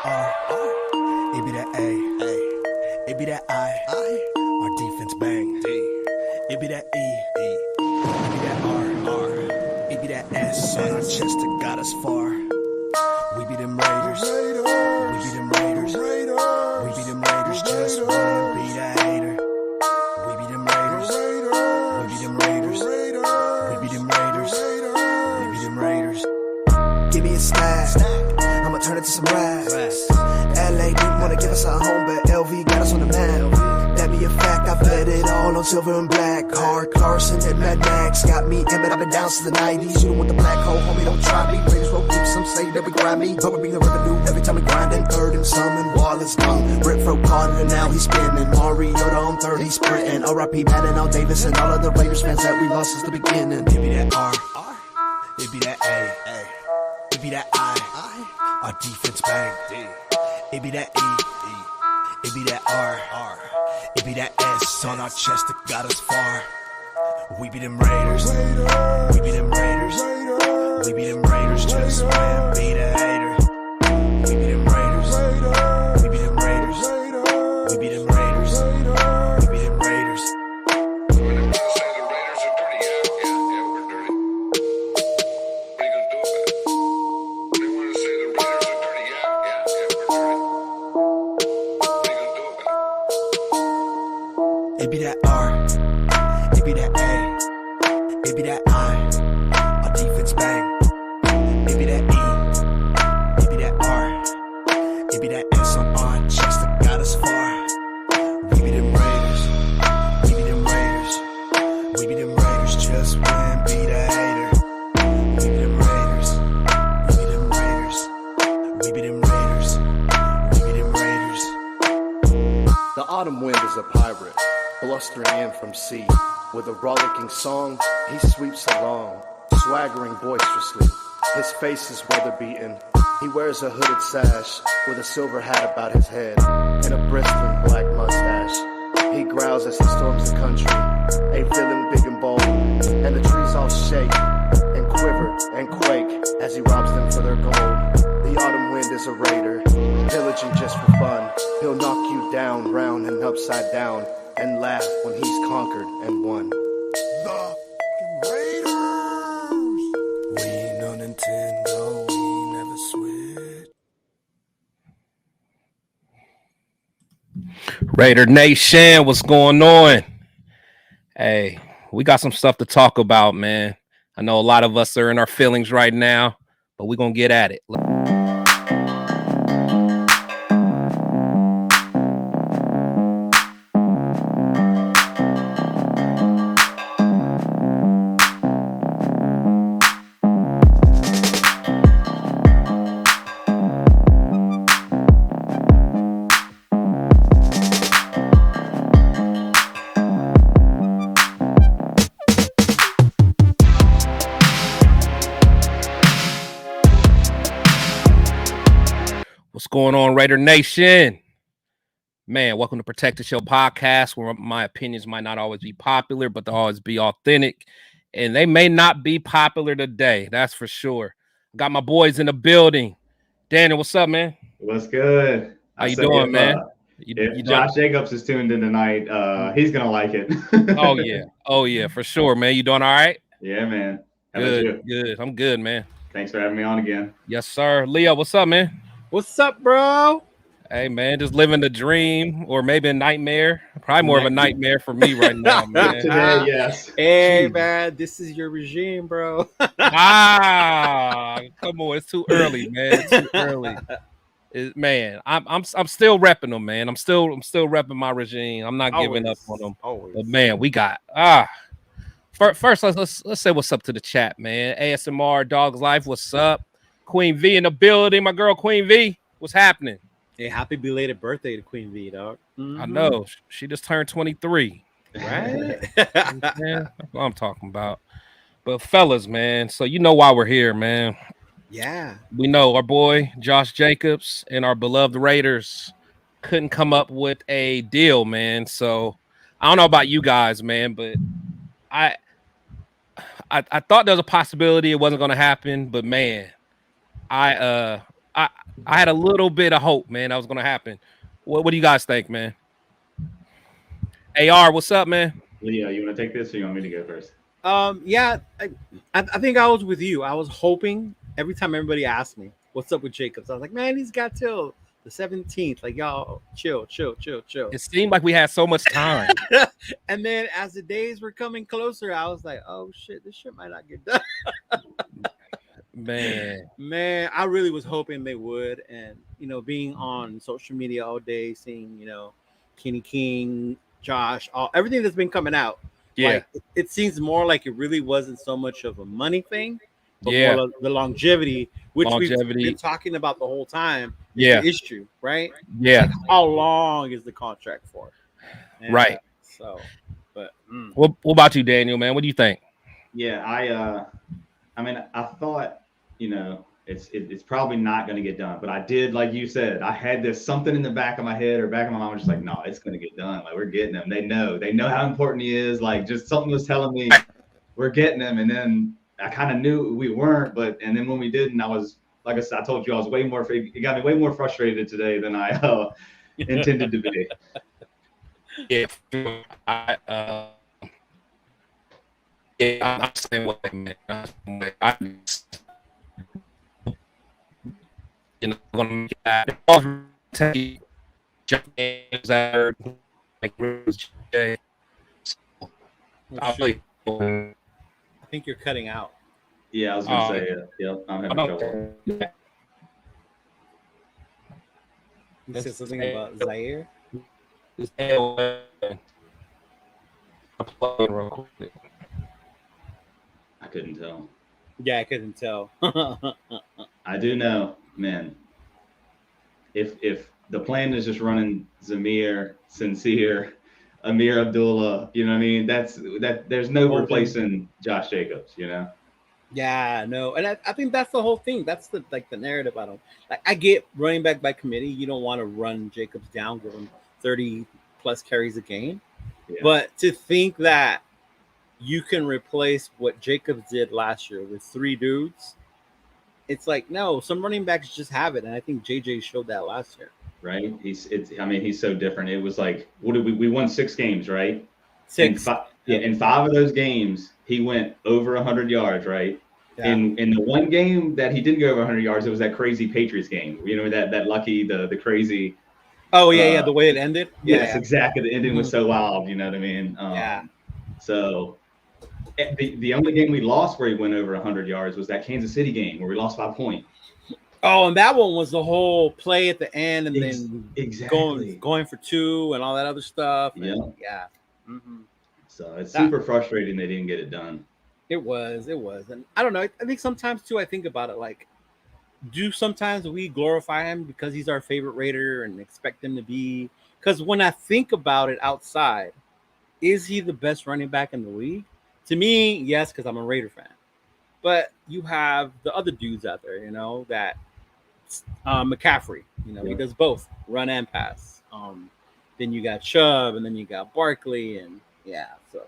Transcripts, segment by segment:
R, it be that A, it be that I, our defense bang, D, it be that E, it be that R, it be that S, on our chest that got us far. We be them Raiders, we be them Raiders, we be them Raiders, just one be that hater. We be them Raiders, we be them Raiders, we be them Raiders, we be them Raiders. Give me a stack, I'ma turn it to some racks. LA didn't wanna give us a home, but LV got us on the map. That be a fact, I've bet it all on silver and black. Hard Carson and Mad Max got me Emmett, I've been down since the 90s. You don't want the black hole, homie, don't try me. Raiders roll deep, some say that we grind me, but we bring the revenue every time we grind. And third and summon, Wallace gone. Renfro caught it and now he's spinning. Mariota on third, he's sprinting. R.I.P. Madden, all Davis, and all of the Raiders fans that we lost since the beginning. It be that R, it be that A, it be that I, our defense bang, D, it be that E, it be that R, it be that S on our chest that got us far. We be them Raiders, we be them Raiders, we be them Raiders, just win, be the hater. We be them Raiders, we be them Raiders, we be them Raiders, we be them Raiders. It be that R, it be that A, it be that I, our defense bang. It be that E, it be that R, it be that S on our chest that got us far. We be them Raiders, we be them Raiders, we be them Raiders, just win, be the hater. We be them Raiders, we be them Raiders, we be them Raiders, we be them Raiders. The autumn wind is a pirate, blustering in from sea. With a rollicking song, he sweeps along, swaggering boisterously. His face is weather-beaten. He wears a hooded sash with a silver hat about his head and a bristling black mustache. He growls as he storms the country, a villain big and bold, and the trees all shake and quiver and quake as he robs them for their gold. The autumn wind is a raider, pillaging just for fun. He'll knock you down, round and upside down, and laugh when he's conquered and won. The Raiders! We ain't no Nintendo, we never switch. Raider Nation, what's going on? Hey, we got some stuff to talk about, man. I know a lot of us are in our feelings right now, but we're going to get at it. What's going on, Raider Nation? Man, welcome to Protect the Show podcast, where my opinions might not always be popular, but they'll always be authentic. And they may not be popular today, that's for sure. Got my boys in the building. Daniel, what's up, man? What's good? How you doing, man? If Josh Jacobs is tuned in tonight, he's going to like it. Oh, yeah. Oh, yeah, for sure, man. You doing all right? Yeah, man. How about you? Good. I'm good, man. Thanks for having me on again. Yes, sir. Leo, what's up, man? What's up, bro? Hey, man, just living the dream or maybe a nightmare. Probably more of a nightmare for me right now, man. Today, yes. Hey, man, this is your regime, bro. Come on, it's too early, man. It's too early. Man, I'm still repping them, man. I'm still repping my regime. I'm not giving up on them. But man, we got first let's say what's up to the chat, man. ASMR Dog's Life, what's up? Queen V in the building, my girl Queen V. What's happening? Hey, happy belated birthday to Queen V, dog. Mm-hmm. I know. She just turned 23. Right? That's what I'm talking about. But fellas, man, so you know why we're here, man. Yeah. We know our boy Josh Jacobs and our beloved Raiders couldn't come up with a deal, man. So I don't know about you guys, man, but I thought there was a possibility it wasn't going to happen, but man, I had a little bit of hope, man, that was gonna happen. What do you guys think, man? AR, what's up, man? Leo, you want to take this, or you want me to go first? Yeah, I think I was with you. I was hoping every time everybody asked me what's up with Jacobs, I was like, man, he's got till the 17th. Like, y'all, chill. It seemed like we had so much time. And then as the days were coming closer, I was like, oh shit, this shit might not get done. Man, I really was hoping they would. And being on social media all day, seeing Kenny King, Josh, everything that's been coming out. Yeah, like, it seems more like it really wasn't so much of a money thing, but yeah, more the longevity, which we've been talking about the whole time. Yeah, the issue, right? Yeah, like, how long is the contract for? And, right. So, but what about you, Daniel? Man, what do you think? Yeah, I mean, I thought it's probably not going to get done, but I did, like you said, I had this something in the back of my head or back of my mind, just like, no, it's going to get done. Like, we're getting him. They know how important he is. Like, just something was telling me we're getting him, and then I kind of knew we weren't, and then when we didn't, I was, like I said, I told you, I was it got me way more frustrated today than I intended to be. Yeah, I'm saying what man. Gonna take James out like Jay. I think you're cutting out. Yeah, I was gonna say, yeah, I'm having trouble. You said something about Zaire? I couldn't tell. Yeah, I couldn't tell. I do know, man. If the plan is just running Zamir, Sincere, Amir Abdullah, you know what I mean? There's no replacing Josh Jacobs, Yeah, no, and I think that's the whole thing. That's the narrative. I don't like. I get running back by committee. You don't want to run Jacobs down, give him 30 plus carries a game, but to think that you can replace what Jacobs did last year with 3 dudes, it's like, no, some running backs just have it, and I think JJ showed that last year. Right? He's so different. It was like, what did we won 6 games, right? 6. In 5 of those games, he went over 100 yards, right? Yeah. In the one game that he didn't go over 100 yards, it was that crazy Patriots game. That lucky, the crazy. Oh yeah, the way it ended. Yes, exactly. The ending was so wild. You know what I mean? Yeah. So the only game we lost where he went over 100 yards was that Kansas City game where we lost by a point. Oh, and that one was the whole play at the end, and then going for 2 and all that other stuff. Yeah. Yeah. Mm-hmm. So it's super frustrating they didn't get it done. It was. And I don't know. I think sometimes too, I think about it like, sometimes we glorify him because he's our favorite Raider and expect him to be, because when I think about it outside, is he the best running back in the league? To me, yes, because I'm a Raider fan. But you have the other dudes out there, that McCaffrey, he does both run and pass. Then you got Chubb, and then you got Barkley, and so.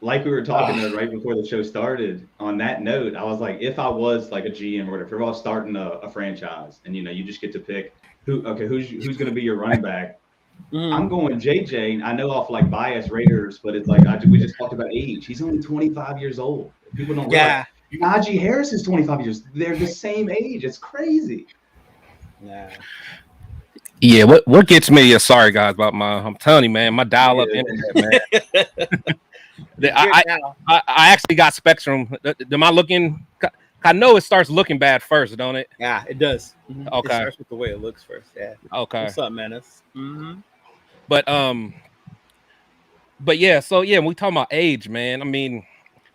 Like we were talking right before the show started, on that note, I was like, if I was like a GM or whatever, if I was starting a franchise and, you just get to pick who's going to be your running back. I'm going JJ. I know off like bias Raiders, but it's like we just talked about age. He's only 25 years old. People don't realize. Najee Harris is 25 years. They're the same age. It's crazy. Yeah. What gets me? Sorry guys about I'm telling you, man, my dial-up internet, man. I actually got Spectrum. Am I looking? I know it starts looking bad first, don't it? Yeah, it does. Mm-hmm. Okay. It starts with the way it looks first. Yeah. Okay. What's up, Menace? Mm-hmm. But yeah, so yeah, when we talking about age, man, I mean,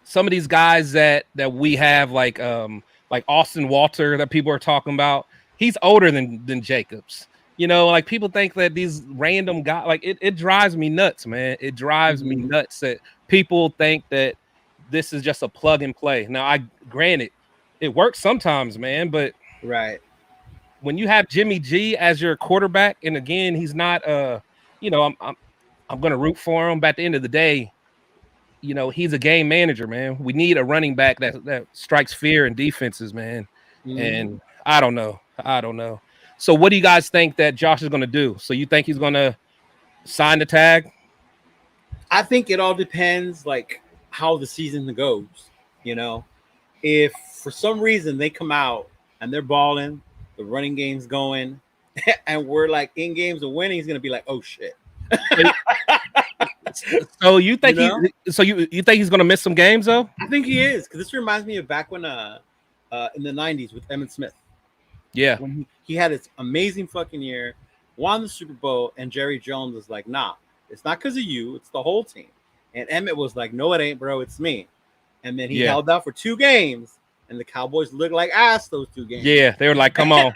some of these guys that we have like Austin Walter that people are talking about, he's older than Jacobs. Like people think that these random guys, like it drives me nuts, man. It drives me nuts that people think that this is just a plug and play. Now, granted, it works sometimes, man, but right when you have Jimmy G as your quarterback, and again, he's not I'm gonna root for him, but at the end of the day, he's a game manager, man. We need a running back that strikes fear in defenses, man. And I don't know. I don't know. So what do you guys think that Josh is going to do? So you think he's going to sign the tag? I think it all depends, like, how the season goes. You know, if for some reason they come out and they're balling, the running game's going, and we're like in games of winning, he's going to be like, oh shit. So you think you think he's going to miss some games though? I think he is, because this reminds me of back when in the 90s with Emmitt Smith. Yeah, when he had his amazing fucking year, won the Super Bowl, and Jerry Jones was like, nah, it's not because of you, it's the whole team. And Emmitt was like, no, it ain't, bro, it's me. And then he held out for 2 games, and the Cowboys looked like ass those 2 games. Yeah, they were like, come on.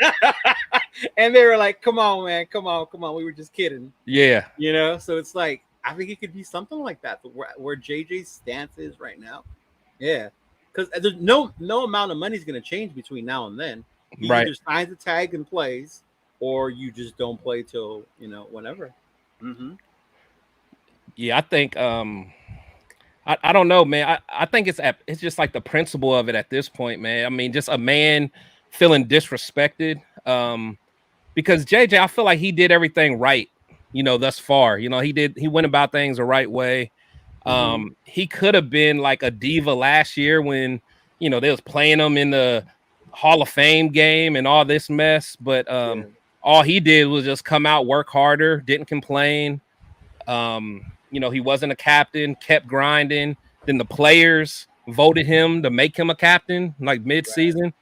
And they were like, come on, man, come on. We were just kidding. Yeah. You know, so it's like, I think it could be something like that, where JJ's stance is right now. Yeah. Because there's no amount of money is going to change between now and then. He either signs the tag and plays, or you just don't play till, whenever. Mm-hmm. Yeah, I think I don't know, man. I think it's just like the principle of it at this point, man. I mean, just a man feeling disrespected. Because JJ, I feel like he did everything right, thus far. He went about things the right way. He could have been like a diva last year when, they was playing him in the Hall of Fame game and all this mess. But all he did was just come out, work harder, didn't complain. He wasn't a captain, kept grinding. Then the players voted him to make him a captain, like mid-season. Right.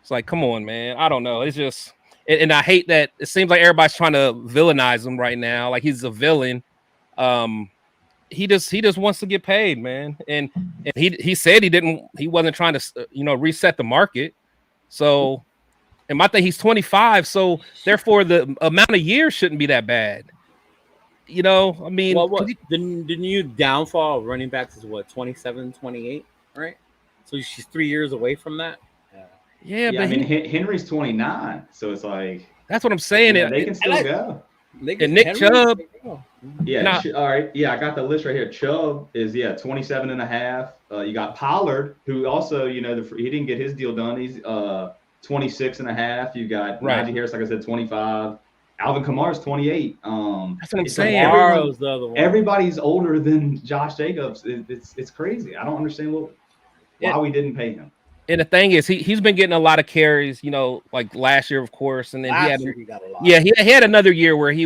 It's like, come on, man. I don't know. It's just, and I hate that it seems like everybody's trying to villainize him right now, like he's a villain. He just wants to get paid, man. And he said he wasn't trying to reset the market. So, and my thing, he's 25, so therefore the amount of years shouldn't be that bad. I mean, well, the new downfall of running backs is what, 27, 28, right? So she's 3 years away from that. Yeah, but I mean, Henry's 29, so it's like, that's what I'm saying. They can still go. And Nick Chubb. Yeah, all right. Yeah, I got the list right here. Chubb is 27 and a half. You got Pollard, who also, he didn't get his deal done. He's 26 and a half. You got Najee Harris, like I said, 25. Alvin Kamara's 28. That's what I'm saying. Like the other one. Everybody's older than Josh Jacobs. It's crazy. I don't understand why we didn't pay him. And the thing is, he's been getting a lot of carries, like last year, of course, and then he got a lot. Yeah, he had another year where he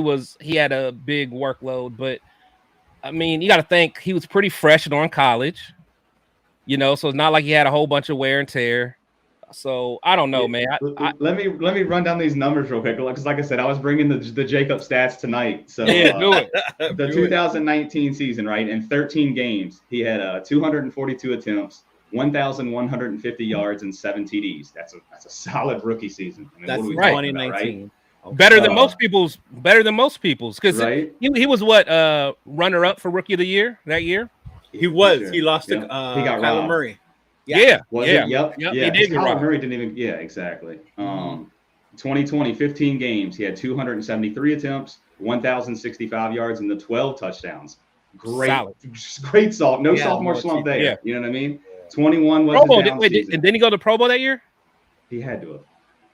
had a big workload. But I mean, you got to think he was pretty fresh during college, so it's not like he had a whole bunch of wear and tear. So I don't know, man. Let me run down these numbers real quick, because like I said, I was bringing the Jacob stats tonight. So do it. The 2019 season, right? In 13 games, he had 242 attempts, 1,150 yards, and 7 TDs. That's a solid rookie season. I mean, that's what 2019. Right? Okay. Better than most people's, because he was what runner up for rookie of the year that year. He was. Sure. He lost to Kyler Murray. Yeah. Yep. He did. Kyler Murray didn't even. Yeah, exactly. 2020, 15 games. He had 273 attempts, 1,065 yards, and the 12 touchdowns. Great salt. No sophomore slump there. Yeah. You know what I mean? 21 was Pro Bowl. And didn't he go to Pro Bowl that year? He had to have.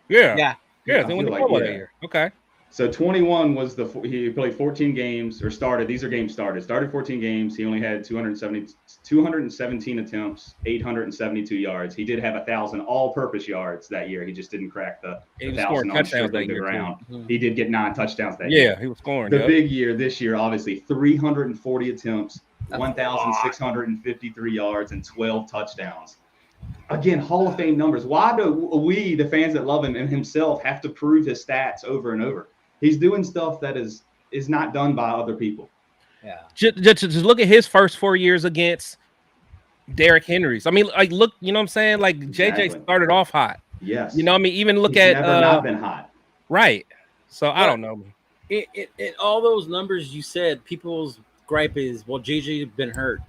Yeah. Then went to Pro Bowl that year. Okay. So 21 was he played 14 games or started. These are games started. Started 14 games. He only had 217 attempts, 872 yards. He did have 1,000 all-purpose yards that year. He just didn't crack the 1,000 on strictly the ground. He did get 9 touchdowns that year. Yeah, he was scoring. The big year this year, obviously, 340 attempts, 1,653 yards, and 12 touchdowns. Again, Hall of Fame numbers. Why do we, the fans that love him and himself, have to prove his stats over and over? He's doing stuff that is not done by other people. Yeah. Just look at his first 4 years against Derrick Henry's. I mean, like, look, you know what I'm saying? Like, exactly. JJ started off hot. Yes. You know what I mean? Even look He's at never not been hot. Right. So I don't know. All those numbers you said, people's gripe is, well, JJ's been hurt.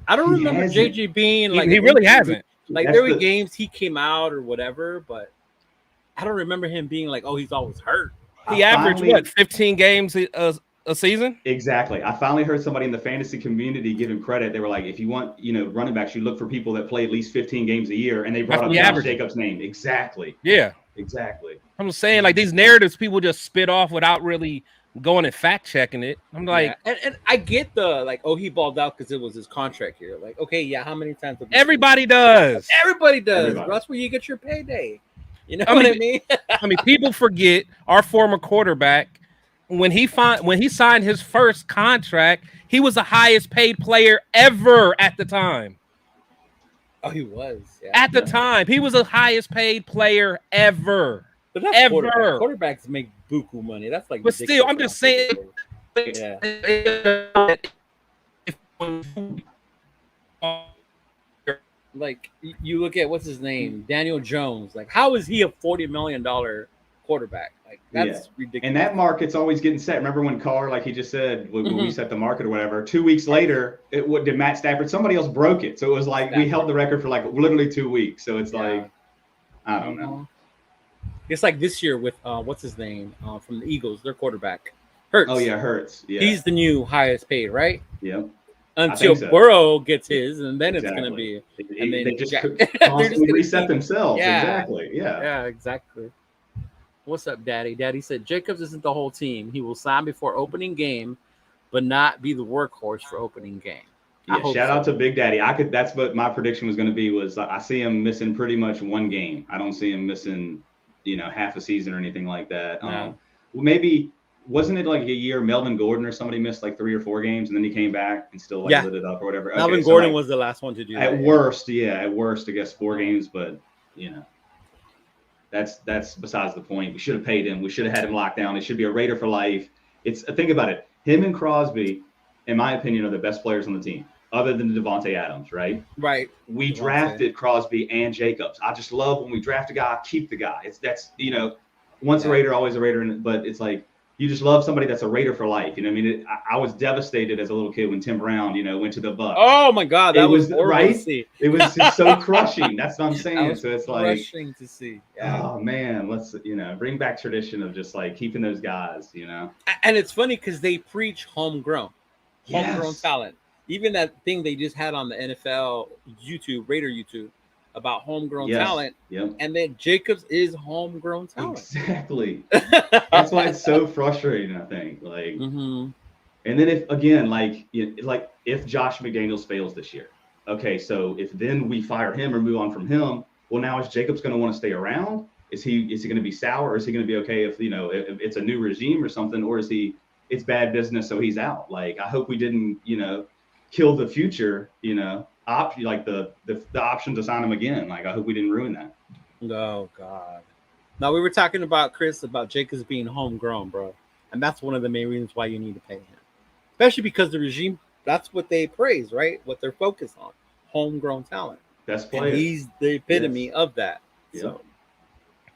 I don't remember JJ being like, he really hasn't. Like, there were games he came out or whatever, but I don't remember him being like, oh, he's always hurt. He averaged 15 games a season? Exactly. I finally heard somebody in the fantasy community give him credit. They were like, if you want, running backs, you look for people that play at least 15 games a year, and they brought up Josh Jacobs' name. Exactly. Yeah. Exactly. I'm saying like these narratives people just spit off without really going and fact checking it. I'm like, and I get the like, oh, he balled out because it was his contract here. Like, okay, yeah, how many times? Everybody does. Everybody does. That's where you get your payday. You know what I mean? I mean, people forget our former quarterback when he signed his first contract, he was the highest paid player ever at the time. Oh, he was. Yeah. At the time, he was the highest paid player ever. But that's ever. Quarterbacks make buku money. That's like. But still, I'm just saying. Yeah. Like you look at what's his name, Daniel Jones. Like, how is he a $40 million quarterback? Like, that's ridiculous. And that market's always getting set. Remember when Carr, like he just said, when we set the market or whatever, 2 weeks later, did Matt Stafford? Somebody else broke it. So it was like we held the record for like literally 2 weeks. So it's like, I don't know. It's like this year with what's his name from the Eagles, their quarterback, Hurts. Oh yeah, Hurts. Yeah, he's the new highest paid, right? Yep. Until Burrow gets his, and then it's going to be. And then they just constantly reset themselves. Yeah. Exactly. Yeah. Yeah. Exactly. What's up, Daddy? Daddy said Jacobs isn't the whole team. He will sign before opening game, but not be the workhorse for opening game. Yeah, shout out to Big Daddy. That's what my prediction was going to be. Was I see him missing pretty much one game. I don't see him missing, half a season or anything like that. No. Maybe wasn't it like a year Melvin Gordon or somebody missed like 3 or 4 games and then he came back and still lit it up or whatever. Melvin Gordon was the last one to do that. At worst, I guess 4 games, but that's besides the point. We should have paid him. We should have had him locked down. He should be a Raider for life. Think about it. Him and Crosby, in my opinion, are the best players on the team, other than Devontae Adams, right? Right. We drafted Crosby and Jacobs. I just love when we draft a guy, keep the guy. Once a Raider, always a Raider. But it's like you just love somebody that's a Raider for life. You know what I mean? I was devastated as a little kid when Tim Brown, went to the Bucs. Oh my God, that was right. To see. It was just so crushing. That's what I'm saying. So it's like crushing to see. Yeah. Oh man, let's bring back tradition of just like keeping those guys. And it's funny because they preach homegrown talent. Even that thing they just had on the NFL YouTube, Raider YouTube, about homegrown talent. Yep. And then Jacobs is homegrown talent. Exactly. That's why it's so frustrating, I think. Like, and then if Josh McDaniels fails this year, okay, so if then we fire him or move on from him, well, now is Jacobs going to want to stay around? Is he going to be sour? Or is he going to be okay if it's a new regime or something? Or is it's bad business, so he's out? Like, I hope we didn't, kill the future, like the option to sign him again. Like, I hope we didn't ruin that. Oh God. Now we were talking about Chris about Jacobs being homegrown, bro, and that's one of the main reasons why you need to pay him, especially because the regime. That's what they praise, right? What they're focused on, homegrown talent. Best player. And he's the epitome of that. Yeah.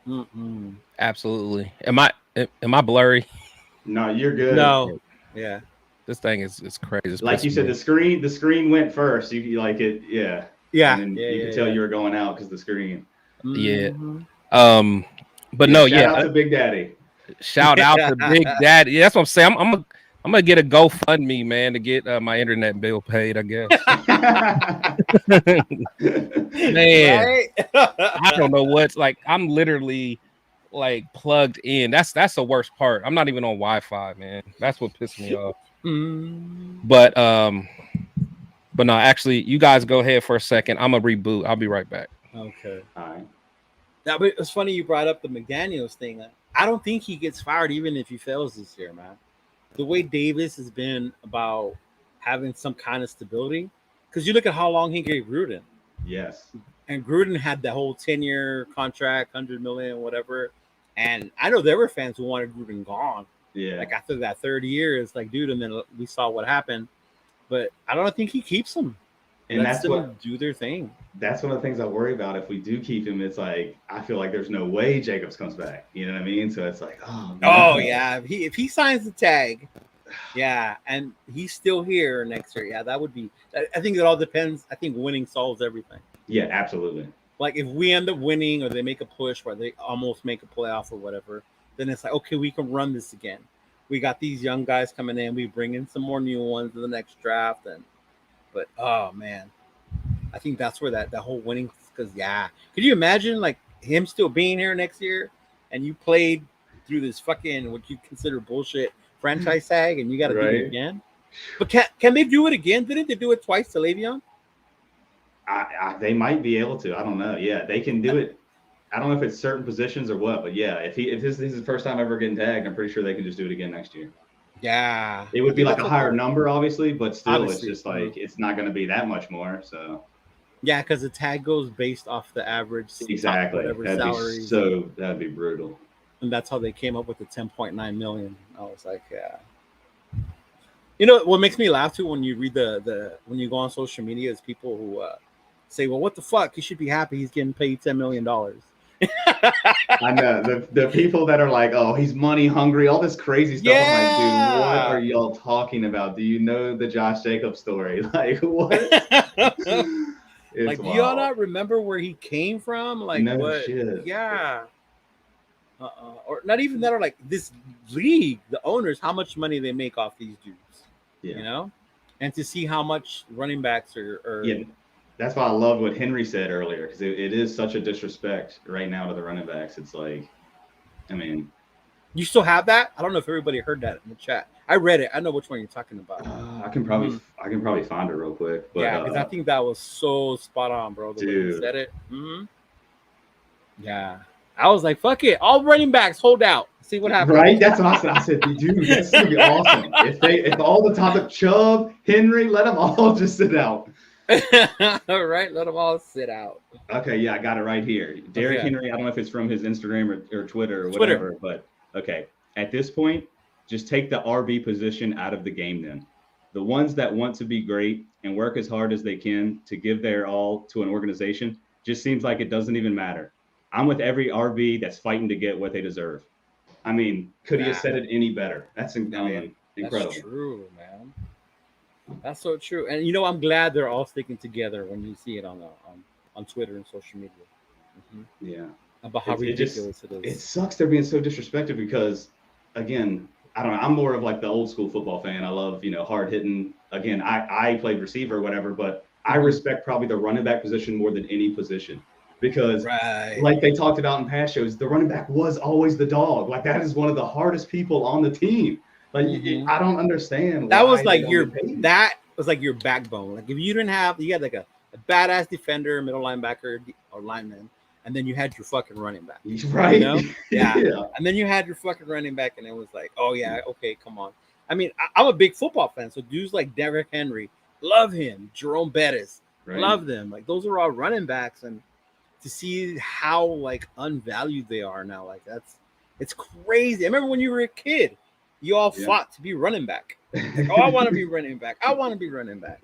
So. Absolutely. Am I blurry? No, you're good. No. Yeah. This thing is crazy. It's like you said, the screen went first. You like it, yeah. Yeah. And you could tell you were going out because the screen. Yeah. But no, shout out to Big Daddy. Shout out to Big Daddy. Yeah, that's what I'm saying. I'm gonna get a GoFundMe, man, to get my internet bill paid, I guess. Man, right? I don't know what's like. I'm literally like plugged in. That's the worst part. I'm not even on Wi-Fi, man. That's what pissed me off. But no, actually, you guys go ahead for a second. I'm gonna reboot. I'll be right back. Okay. All right. Now, but it's funny you brought up the McDaniels thing. I don't think he gets fired even if he fails this year, man. The way Davis has been about having some kind of stability, because you look at how long he gave Gruden. Yes. And Gruden had that whole 10-year contract, $100 million, whatever. And I know there were fans who wanted Gruden gone. Yeah. Like after that third year, it's like, dude, and then we saw what happened. But I don't think he keeps them. And that's what do their thing. That's one of the things I worry about. If we do keep him, it's like I feel like there's no way Jacobs comes back. You know what I mean? So it's like, oh, man. Yeah. If he signs the tag, yeah, and he's still here next year, yeah, that would be. I think it all depends. I think winning solves everything. Yeah, absolutely. Like if we end up winning, or they make a push where they almost make a playoff or whatever, then it's like, okay, we can run this again. We got these young guys coming in. We bring in some more new ones in the next draft, but oh man, I think that's where that whole winning. Because could you imagine like him still being here next year, and you played through this fucking what you consider bullshit franchise tag, and you got to do it again. But can they do it again? Didn't they do it twice to Le'Veon? They might be able to. I don't know. Yeah, they can do it. I don't know if it's certain positions or what, but yeah, if this is his first time ever getting tagged, I'm pretty sure they can just do it again next year. Yeah, it would be like a higher number, obviously, but still, it's just like it's not going to be that much more. So yeah, because the tag goes based off the average. Exactly. That'd be brutal. And that's how they came up with the 10.9 million. I was like, yeah. You know what makes me laugh too when you read when you go on social media is people who say, well, what the fuck? He should be happy he's getting paid $10 million. I know the people that are like, oh, he's money hungry, all this crazy stuff. Yeah. I'm like, dude, what are y'all talking about? Do you know the Josh Jacobs story? Like, what? Like, do y'all not remember where he came from? Like, no what? Shit. Yeah. Or not even that, or like this league, the owners, how much money they make off these dudes. Yeah. You know? And to see how much running backs are yeah. That's why I love what Henry said earlier, because it is such a disrespect right now to the running backs. It's like, I mean, you still have that? I don't know if everybody heard that in the chat. I read it. I know which one you're talking about. I can probably find it real quick. But, yeah, because I think that was so spot on, bro. The way you said it. Mm-hmm. Yeah, I was like, fuck it, all running backs hold out. See what happens. Right? That's what I said. I said, dude, that's gonna be awesome. If all the top Chubb, Henry, let them all just sit out. All right, let them all sit out. Okay, yeah, I got it right here. Derrick Henry, I don't know if it's from his Instagram or Twitter or whatever, but okay. At this point, just take the RB position out of the game then. The ones that want to be great and work as hard as they can to give their all to an organization just seems like it doesn't even matter. I'm with every RB that's fighting to get what they deserve. I mean, could he have said it any better? That's incredible. That's true, man. That's so true. And you know, I'm glad they're all sticking together when you see it on Twitter and social media. Mm-hmm. Yeah. About how ridiculous it is. It sucks they're being so disrespected because, again, I don't know. I'm more of like the old school football fan. I love, hard hitting. Again, I played receiver or whatever, but I respect probably the running back position more than any position because like they talked about in past shows, the running back was always the dog. Like that is one of the hardest people on the team. Like I don't understand. That was like your backbone. Like if you didn't have, you had like a badass defender, middle linebacker or lineman, and then you had your fucking running back. Right. Yeah. And then you had your fucking running back, and it was like, oh yeah, okay, come on. I mean, I'm a big football fan, so dudes like Derrick Henry, love him. Jerome Bettis, love them. Like those are all running backs, and to see how like unvalued they are now, like it's crazy. I remember when you were a kid, you all fought to be running back. Like, oh, I want to be running back. I want to be running back.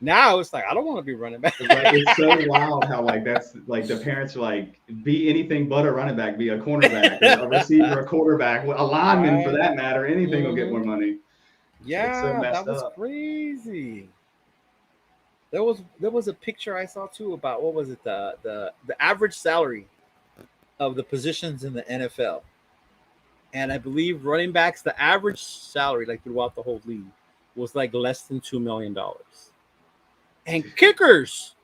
Now it's like I don't want to be running back. It's so wild how like that's like the parents are like be anything but a running back, be a cornerback, a receiver, a quarterback, a lineman for that matter. Anything will get more money. Yeah, that was crazy. There was a picture I saw too about what was it the average salary of the positions in the NFL, and I believe running backs, the average salary like throughout the whole league was like less than $2 million. And kickers,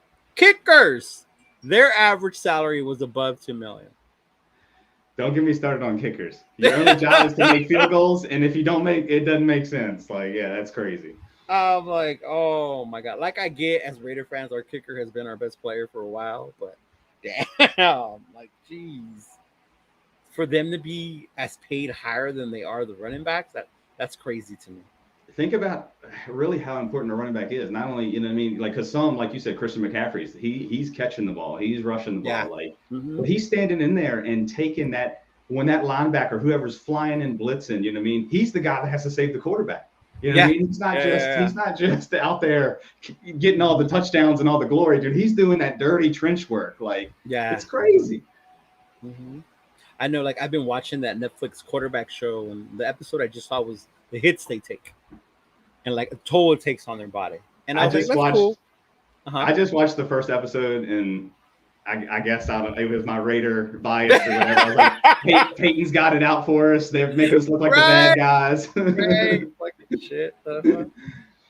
their average salary was above $2 million. Don't get me started on kickers. Your only job is to make field goals, and if you don't make it, doesn't make sense. Like, yeah, that's crazy. I'm like, oh my god. Like I get as Raider fans, our kicker has been our best player for a while, but damn, like, geez, for them to be as paid higher than they are the running backs, that's crazy to me. Think about really how important a running back is. Not only, like, because some, like you said, Christian McCaffrey's, he's catching the ball, he's rushing the ball, but he's standing in there and taking that when that linebacker, whoever's flying and blitzing, he's the guy that has to save the quarterback. He's not just out there getting all the touchdowns and all the glory, dude. He's doing that dirty trench work. Like, it's crazy. Mm-hmm. I know, like, I've been watching that Netflix quarterback show, and the episode I just saw was the hits they take and like a toll it takes on their body. And I just watched, cool. I just watched the first episode, and I guess it was my Raider bias or whatever. I was like, Peyton's got it out for us. They're making us look like the bad guys. Right. Like shit.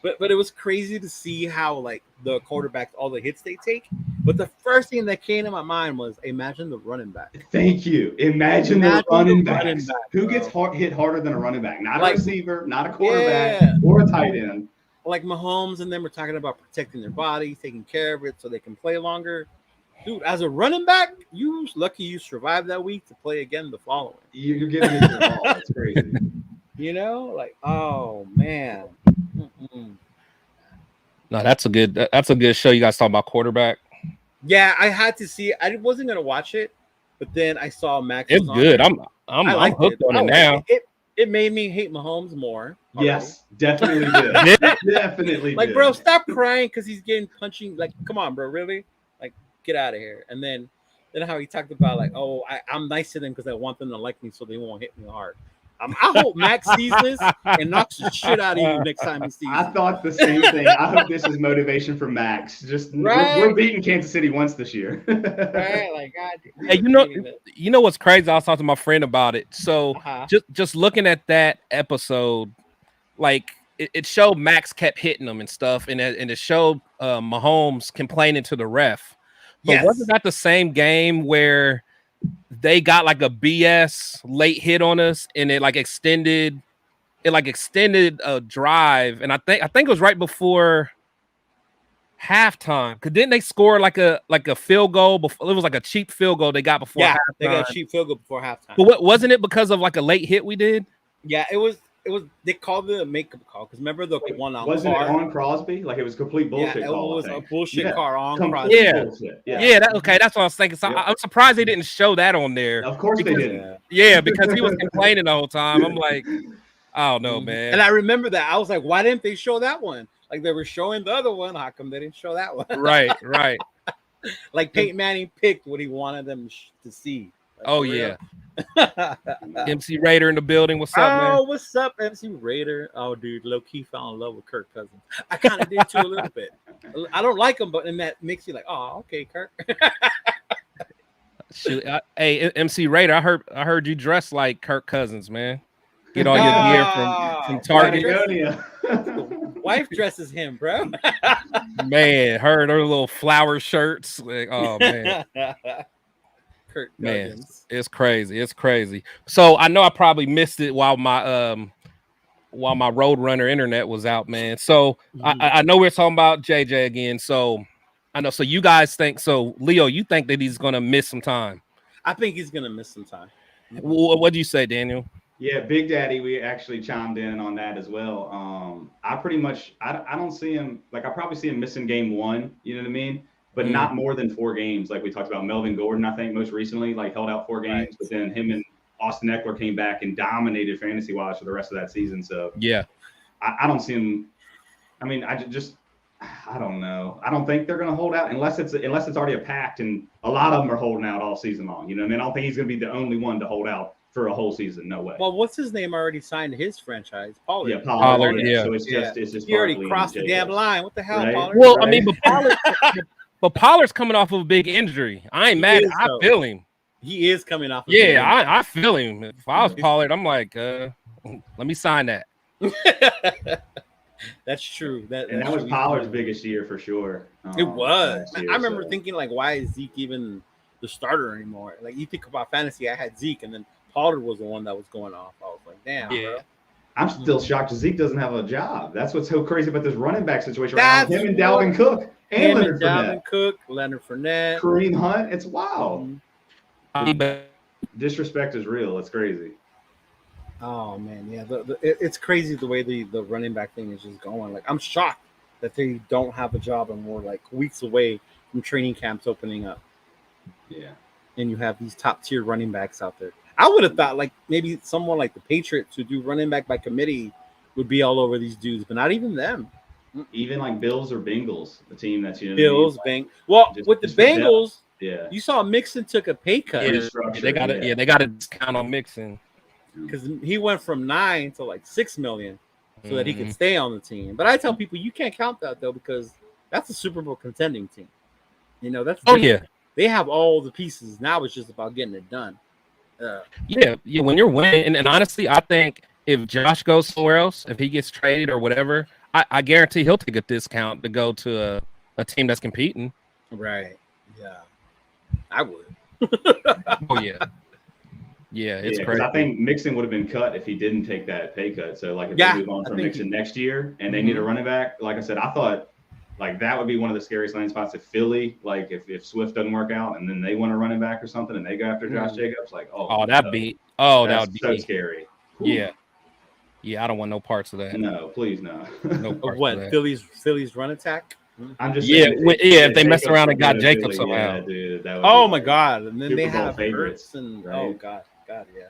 But it was crazy to see how like the quarterbacks, all the hits they take. But the first thing that came to my mind was imagine the running back. Thank you. Imagine the running back. Who bro. gets hit harder than a running back? Not Like, a receiver, not a quarterback, or a tight end. Like Mahomes and them were talking about protecting their bodies, taking care of it so they can play longer. Dude, as a running back, you lucky you survived that week to play again the following. You're getting into the ball. That's crazy. You know, like, oh man. Mm-mm. No, that's a good show. You guys talking about quarterback? Yeah, I had to see. I wasn't gonna watch it, but then I saw Max. It's good. I'm hooked on it now. It made me hate Mahomes more. Yes, definitely did. Definitely like, did. bro, stop crying because he's getting punching. Like, come on, bro, really? Like, get out of here. And then how he talked about like, oh, I'm nice to them because I want them to like me so they won't hit me hard. I hope Max sees this and knocks the shit out of you next time he sees I thought the same thing. I hope this is motivation for Max. Just we're beating Kansas City once this year. Right? Like, God. Hey, you know what's crazy? I was talking to my friend about it. So just looking at that episode, like it showed Max kept hitting them and stuff, and it showed Mahomes complaining to the ref. But wasn't that the same game where they got like a BS late hit on us and it extended a drive, and I think it was right before halftime. Cause didn't they score like a field goal before? It was like a cheap field goal they got before halftime. They got a cheap field goal before halftime. But wasn't it because of like a late hit we did? Yeah, it was they called it a makeup call because remember the one on wasn't it on Crosby? Like it was complete bullshit. Yeah, it call, was a bullshit car on Crosby. Yeah. That's what I was thinking. So I'm surprised they didn't show that on there. Of course they didn't. Yeah, because he was complaining the whole time. I'm like, I don't know, man. And I remember that. I was like, why didn't they show that one? Like they were showing the other one. How come they didn't show that one? Right. Like Peyton Manning picked what he wanted them to see. Like, oh yeah. MC Raider in the building. What's up, man? Oh, what's up, MC Raider? Oh, dude, low key fell in love with Kirk Cousins. I kind of did too a little bit. I don't like him, but and that makes you like, oh, okay, Kirk. Shoot, hey, MC Raider, I heard you dress like Kirk Cousins, man. Get all your gear from Target. Wife dresses him, bro. Man, her little flower shirts. Like, oh man. Kirk Man, Cousins. it's crazy. So I know I probably missed it while my Roadrunner internet was out, man. So I know we're talking about JJ again. So I know. So you guys think so, Leo? You think that he's gonna miss some time? I think he's gonna miss some time. What do you say, Daniel? Yeah, Big Daddy, we actually chimed in on that as well. I pretty much I don't see him, like I probably see him missing game one. You know what I mean? But not more than 4 games, like we talked about. Melvin Gordon, I think, most recently, like held out 4 games, right. But then him and Austin Eckler came back and dominated fantasy-wise for the rest of that season. So yeah, I don't see him. I mean, I don't know. I don't think they're going to hold out unless it's already a pact, and a lot of them are holding out all season long. You know what I mean? I don't think he's going to be the only one to hold out for a whole season. No way. Well, what's his name already signed his franchise? Pollard. Yeah, Pollard. Yeah. So it's just he already crossed the damn line. What the hell, right? Pollard? Well, right? I mean, but Pollard's coming off of a big injury. I ain't mad. I feel him. He is coming off. I feel him. If I was Pollard, I'm like, let me sign that. That's true. That was Pollard's biggest year for sure. It was. I remember thinking like, why is Zeke even the starter anymore? Like you think about fantasy, I had Zeke, and then Pollard was the one that was going off. I was like, damn. Yeah. Bro. I'm still shocked Zeke doesn't have a job. That's what's so crazy about this running back situation right now. Him and Dalvin Cook and Leonard Fournette. Dalvin Cook, Leonard Fournette, Kareem Hunt. It's wild. Disrespect is real. It's crazy. Oh man, yeah. It's crazy the way the running back thing is just going. Like I'm shocked that they don't have a job and we're like weeks away from training camps opening up. Yeah. And you have these top tier running backs out there. I would have thought like maybe someone like the Patriots who do running back by committee would be all over these dudes, but not even them. Even like Bills or Bengals, the team that's Bills, Well, with the Bengals, you saw Mixon took a pay cut. They got it. Yeah, they got a discount on Mixon because he went from 9 to like 6 million, so that he could stay on the team. But I tell people you can't count that though because that's a Super Bowl contending team. You know that's they have all the pieces. Now it's just about getting it done. Yeah. When you're winning, and honestly, I think if Josh goes somewhere else, if he gets traded or whatever, I guarantee he'll take a discount to go to a team that's competing. Right. Yeah. I would. Oh yeah. Yeah, it's crazy. I think Mixon would have been cut if he didn't take that pay cut. So like if they move on from Mixon next year and they need a running back, like I said, I thought like that would be one of the scariest landing spots if Philly, like if Swift doesn't work out and then they want a running back or something and they go after Josh Jacobs, like that would be so scary. Yeah. Yeah, I don't want no parts of that. No, please no. No parts what? Of that. Philly's run attack? I'm just saying, if they mess around and got Jacobs somehow. Yeah, dude, that would my God. And then they have favorites and right? God, yeah.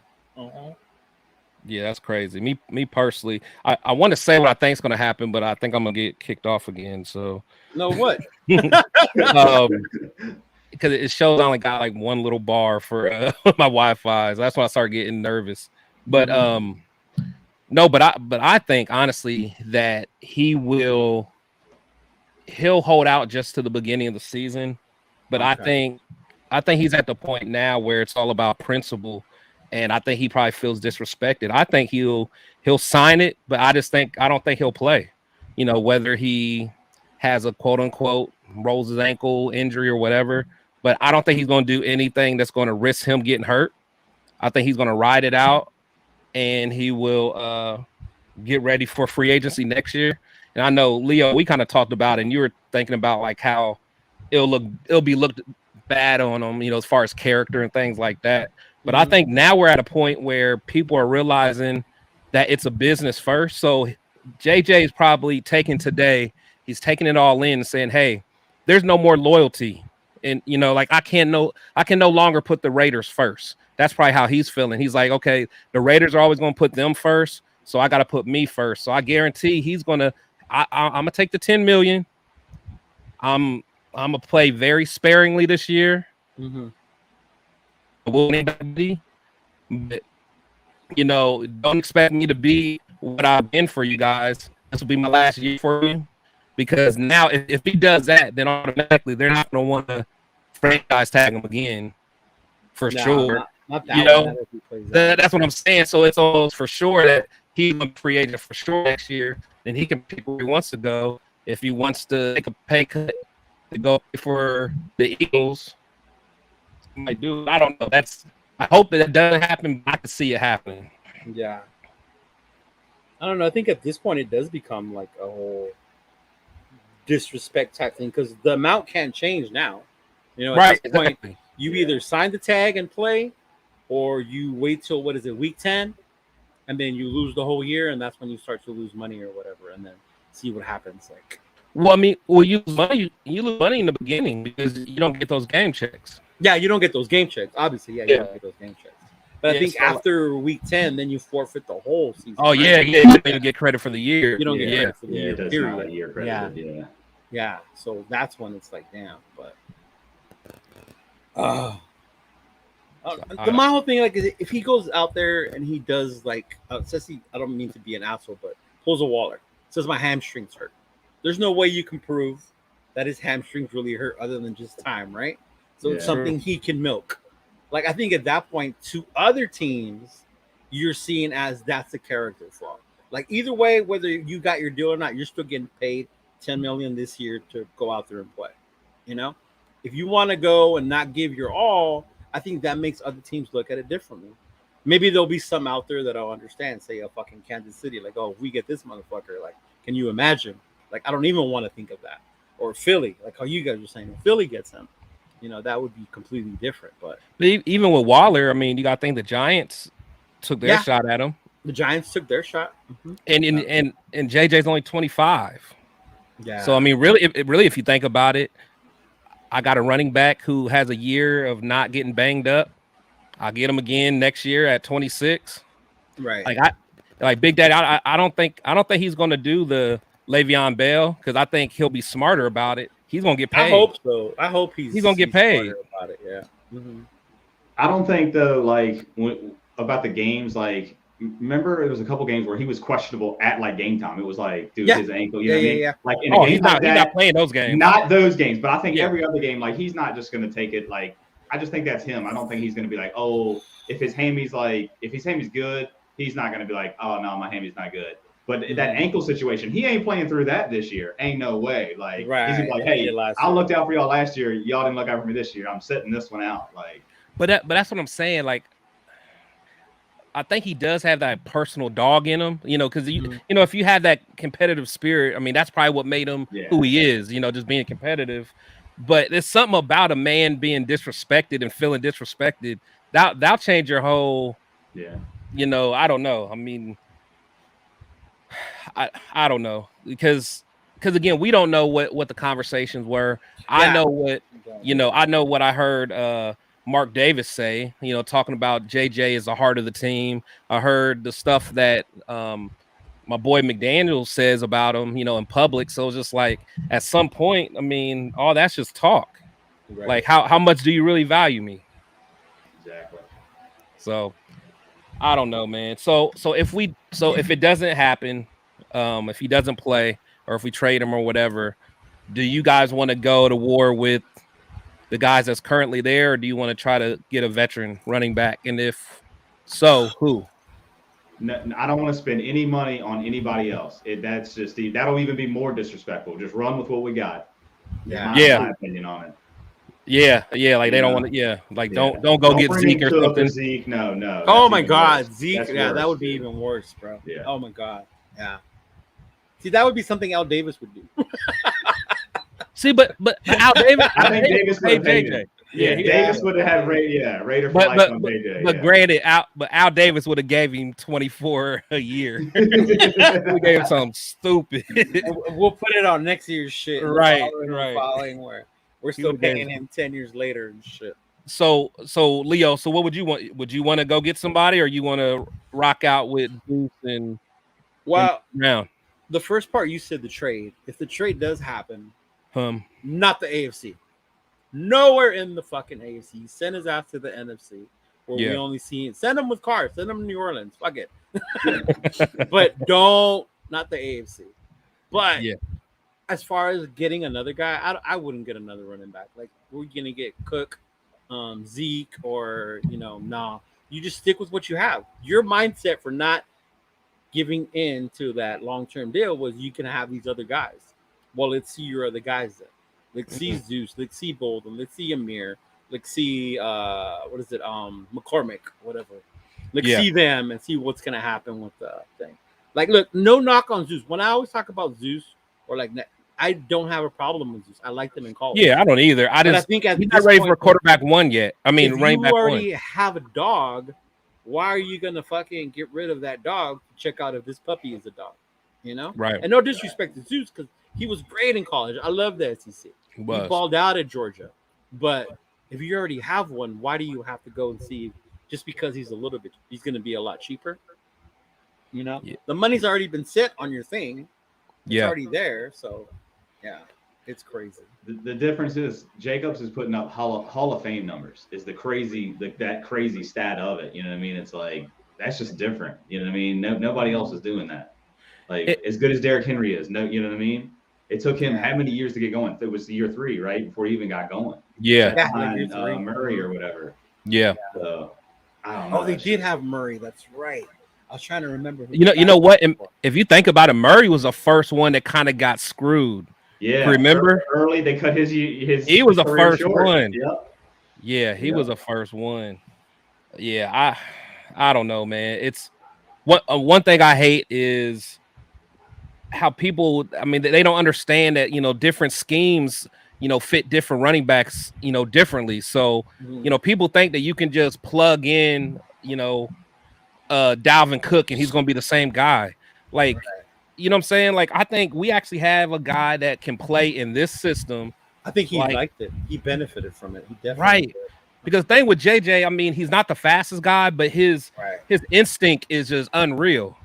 Yeah, that's crazy. Me personally, I want to say what I think is going to happen, but I think I'm going to get kicked off again. So no, what? Because it shows I only got like one little bar for my Wi-Fi. So that's when I started getting nervous. But no, but I think honestly that he'll hold out just to the beginning of the season. But okay. I think he's at the point now where it's all about principle. And I think he probably feels disrespected. I think he'll sign it, but I don't think he'll play. You know, whether he has a quote unquote rolls his ankle injury or whatever. But I don't think he's going to do anything that's going to risk him getting hurt. I think he's going to ride it out, and he will get ready for free agency next year. And I know, Leo, we kind of talked about it, and you were thinking about like how it'll be looked bad on him, you know, as far as character and things like that. But I think now we're at a point where people are realizing that it's a business first. So JJ is probably taking it all in and saying, hey, there's no more loyalty. And, you know, like I can no longer put the Raiders first. That's probably how he's feeling. He's like, okay, the Raiders are always going to put them first. So I got to put me first. So I guarantee he's going to, I'm going to take the 10 million. I'm going to play very sparingly this year. Mm-hmm. But, you know, don't expect me to be what I've been for you guys. This will be my last year for you, because now if he does that, then automatically they're not going to want to franchise tag him again for sure. Not that you know, that's what I'm saying. So it's almost for sure that he's a free agent for sure next year. Then he can pick where he wants to go. If he wants to take a pay cut to go for the Eagles, might do. I don't know. I hope that doesn't happen. But I can see it happening. Yeah. I don't know. I think at this point it does become like a whole disrespect type thing because the amount can't change now. You know, at this point, you either sign the tag and play, or you wait till week 10, and then you lose the whole year, and that's when you start to lose money or whatever, and then see what happens. Like, well, I mean, you lose money. You lose money in the beginning because you don't get those game checks. Yeah, you don't get those game checks. Obviously, you don't get those game checks. But I think after week 10, then you forfeit the whole season. Oh, yeah. You don't get credit for the year. You don't get credit for the year. It does not a year credit. Yeah. So that's when it's like, damn. But my whole thing, like, if he goes out there and he does, like, says I don't mean to be an asshole, but pulls a Waller, says my hamstrings hurt. There's no way you can prove that his hamstrings really hurt other than just time, right? So it's something he can milk. Like, I think at that point, to other teams, you're seeing as that's a character flaw. Like, either way, whether you got your deal or not, you're still getting paid $10 million this year to go out there and play. You know, if you want to go and not give your all, I think that makes other teams look at it differently. Maybe there'll be some out there that I'll understand, say a fucking Kansas City, like, oh, if we get this motherfucker, like, can you imagine? Like, I don't even want to think of that. Or Philly, like how you guys were saying, if Philly gets him. You know, that would be completely different. But even with Waller, I mean, you got to think the Giants took their shot at him. The Giants took their shot. Mm-hmm. And JJ's only 25. Yeah. So, I mean, really, if you think about it, I got a running back who has a year of not getting banged up. I'll get him again next year at 26. Right. Like Big Daddy, I don't think he's going to do the Le'Veon Bell because I think he'll be smarter about it. He's gonna get paid. I hope so. I hope he's gonna get paid about it. Yeah. Mm-hmm. I don't think though, like about the games. Like, remember, it was a couple games where he was questionable at like game time. It was like, dude, his ankle. You know what I mean? Yeah. Like in a game he's not playing those games. Not those games, but I think every other game, like he's not just gonna take it. Like, I just think that's him. I don't think he's gonna be like, oh, if his hammy's good, he's not gonna be like, oh no, my hammy's not good. But that ankle situation, he ain't playing through that this year. Ain't no way. Like, Right. he's like, hey, I looked out for y'all last year. Y'all didn't look out for me this year. I'm setting this one out. Like, but that's what I'm saying. Like, I think he does have that personal dog in him, you know, because you know, if you have that competitive spirit, I mean, that's probably what made him who he is, you know, just being competitive. But there's something about a man being disrespected and feeling disrespected that'll change your whole, you know, I don't know. I mean, I don't know because again, we don't know what the conversations were. I know what, you know, I know what I heard Mark Davis say, you know, talking about JJ is the heart of the team. I heard the stuff that my boy McDaniel says about him, you know, in public. So it's just like at some point, I mean, all that's just talk. Right. Like how much do you really value me? Exactly. So I don't know, man. So if it doesn't happen, if he doesn't play or if we trade him or whatever, do you guys want to go to war with the guys that's currently there, or do you want to try to get a veteran running back? And if so, who? No, I don't want to spend any money on anybody else. That's just that'll even be more disrespectful. Just run with what we got. My opinion on it. Yeah, like they don't want to. Like don't go get Zeke or something. Zeke, no. Oh my God, Zeke. That would be even worse, bro. Yeah. Oh my God. Yeah. See, that would be something Al Davis would do. See, but Al Davis, I think Davis would have JJ. Davis would have had Raider for life on JJ. But granted, Al Davis would have gave him 24 a year. We gave him something stupid. We'll put it on next year's shit. Right. Following where we're still paying him 10 years later and shit. So Leo, so what would you want? Would you want to go get somebody, or you want to rock out with Booth and Brown? The first part you said the trade. If the trade does happen, not the AFC. Nowhere in the fucking AFC. Send his ass to the NFC where we only see it. Send him with cars. Send him to New Orleans. Fuck it. But not the AFC. But as far as getting another guy, I wouldn't get another running back. Like, we're gonna get Cook, Zeke, or nah. You just stick with what you have. Your mindset for not giving in to that long-term deal was you can have these other guys. Well, let's see your other guys then. Let's see Zeus. Let's see Bolden. Let's see Amir. Let's see McCormick, whatever. Let's see them and see what's gonna happen with the thing. Like, look, no knock on Zeus. When I always talk about Zeus, or like, I don't have a problem with Zeus. I like them in college. Yeah, I don't either. I think he's not ready for quarterback one yet. I mean, running back one. If you already have a dog, why are you gonna fucking get rid of that dog to check out if this puppy is a dog? Right. And no disrespect to Zeus, because he was great in college. I love the SEC. He balled out at Georgia. But if you already have one, why do you have to go and see just because he's going to be a lot cheaper? The money's already been set on your thing. It's already there. So, it's crazy. The difference is Jacobs is putting up Hall of Fame numbers. Is that crazy stat of it? You know what I mean? It's like, that's just different. You know what I mean? Nobody else is doing that. Like, as good as Derrick Henry is, you know what I mean? It took him how many years to get going? It was year 3, right? Before he even got going. Murray or whatever. Yeah. So, I don't know. Oh, they did have Murray. That's right. I was trying to remember. You know what? If you think about it, Murray was the first one that kind of got screwed. Yeah. Remember? Early, they cut his. He was the first one. Yep. Yeah, he was the first one. Yeah, I don't know, man. It's one thing I hate is how people, I mean, they don't understand that, different schemes, fit different running backs, differently. So, people think that you can just plug in, Dalvin Cook and he's going to be the same guy. Like, you know what I'm saying? Like, I think we actually have a guy that can play in this system. I think he liked it. He benefited from it. He definitely right. did. Because the thing with JJ, I mean, he's not the fastest guy, but his instinct is just unreal.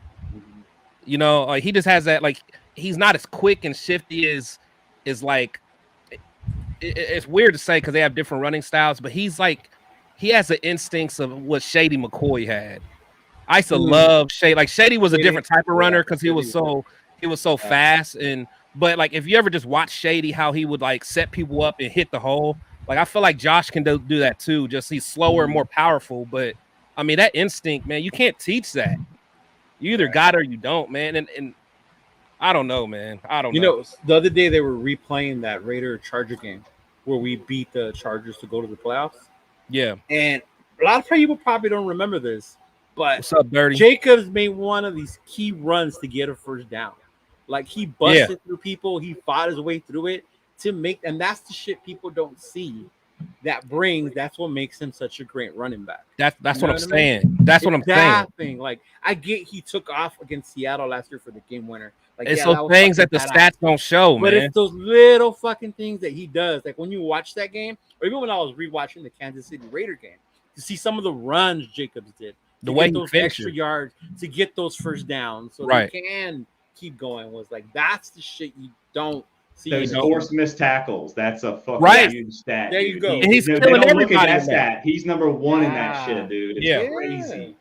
He just has that, like, he's not as quick and shifty as like, it's weird to say because they have different running styles, but he's like, he has the instincts of what Shady McCoy had. I used to love Shady. Like, Shady was a different type of runner because he was so fast. But like, if you ever just watch Shady, how he would like set people up and hit the hole, like, I feel like Josh can do that too. Just he's slower and more powerful, but I mean, that instinct, man, you can't teach that. You either got it or you don't, man. And I don't know, man. I don't know. You know, the other day they were replaying that Raider Charger game where we beat the Chargers to go to the playoffs. Yeah. And a lot of people probably don't remember this, but What's up, Dirty? Jacobs made one of these key runs to get a first down. Like he busted through people, he fought his way through it to make, and that's the shit people don't see. That's what makes him such a great running back. That's what I'm saying. That's what I'm saying. Thing. Like I get he took off against Seattle last year for the game winner. Like it's those things that the stats don't show, but man. it's those little fucking things that he does. Like when you watch that game, or even when I was rewatching the Kansas City Raider game, to see some of the runs Jacobs did, the way those extra yards to get those first downs, so they can keep going. Was like that's the shit you don't. See, those forced missed tackles. That's a fucking huge stat. There you go. And he's killing everybody. Look at that stat. He's number one in that shit, dude. It's crazy.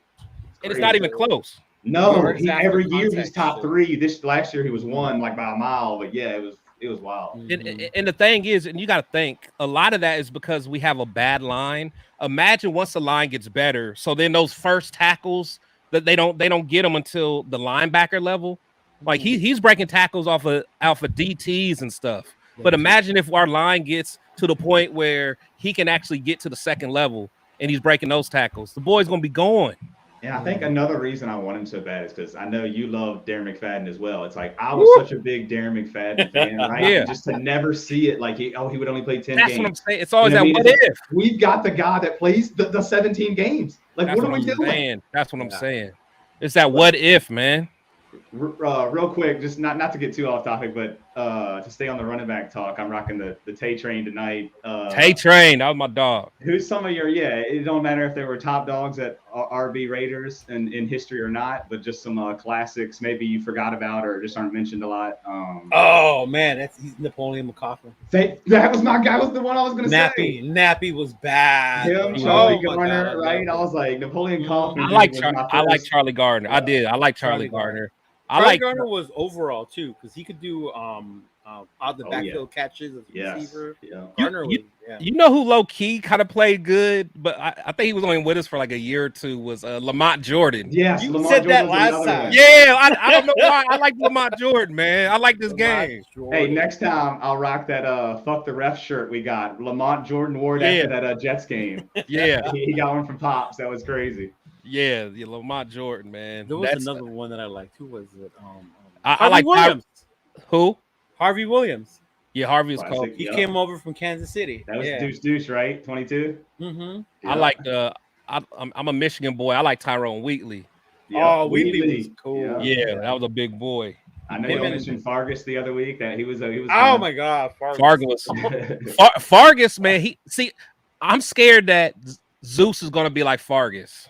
And it's not even close. No, every year he's top 3. This last year he was 1 like by a mile, but yeah, it was wild. And the thing is, and you got to think, a lot of that is because we have a bad line. Imagine once the line gets better, so then those first tackles that they don't get them until the linebacker level. Like he's breaking tackles off of DTs and stuff. But imagine if our line gets to the point where he can actually get to the second level and he's breaking those tackles. The boy's gonna be going. And I think another reason I want him so bad is because I know you love Darren McFadden as well. It's like I was such a big Darren McFadden fan, right? And just to never see it, like he would only play 10 games. That's what I'm saying. It's always that what if. We've got the guy that plays the 17 games. Like That's what are we doing? That's what I'm saying. It's that what if, man. Real quick, just not to get too off topic, but to stay on the running back talk, I'm rocking the Tay Train tonight. Tay Train, that was my dog. Who's some of your it don't matter if they were top dogs at RB Raiders in history or not, but just some classics maybe you forgot about or just aren't mentioned a lot. Oh man, he's Napoleon McCaughlin. That was my guy. Was the one I was gonna say. Nappy was bad. Him, Charlie Gardner, right? I was like Napoleon Kaufman. I like Charlie Gardner. I did. I like Charlie Gardner. Charlie Gardner was overall too because he could do out the backfield catches as a receiver. Yeah. Gardner you know who low key kind of played good, but I think he was only with us for like a year or two. Was Lamont Jordan? Yes, you said that last time. Yeah, I don't know why. I like Lamont Jordan, man. I like this game. Hey, next time I'll rock that fuck the ref shirt we got. Lamont Jordan wore after that Jets game. Yeah, he got one from Pops. That was crazy. Yeah, Lamont Jordan, man. There was another one that I liked. Who was it? I like Williams. Who? Harvey Williams. Yeah, Harvey was called. He came over from Kansas City. That was Deuce, right? 22. Mm-hmm. Yeah. I like I'm a Michigan boy. I like Tyrone Wheatley. Yeah, oh, Wheatley was cool. Yeah, that was a big boy. I know you mentioned Fargus the other week. That he was. Oh my God, Fargus. Fargus, man. I'm scared that Zeus is gonna be like Fargus.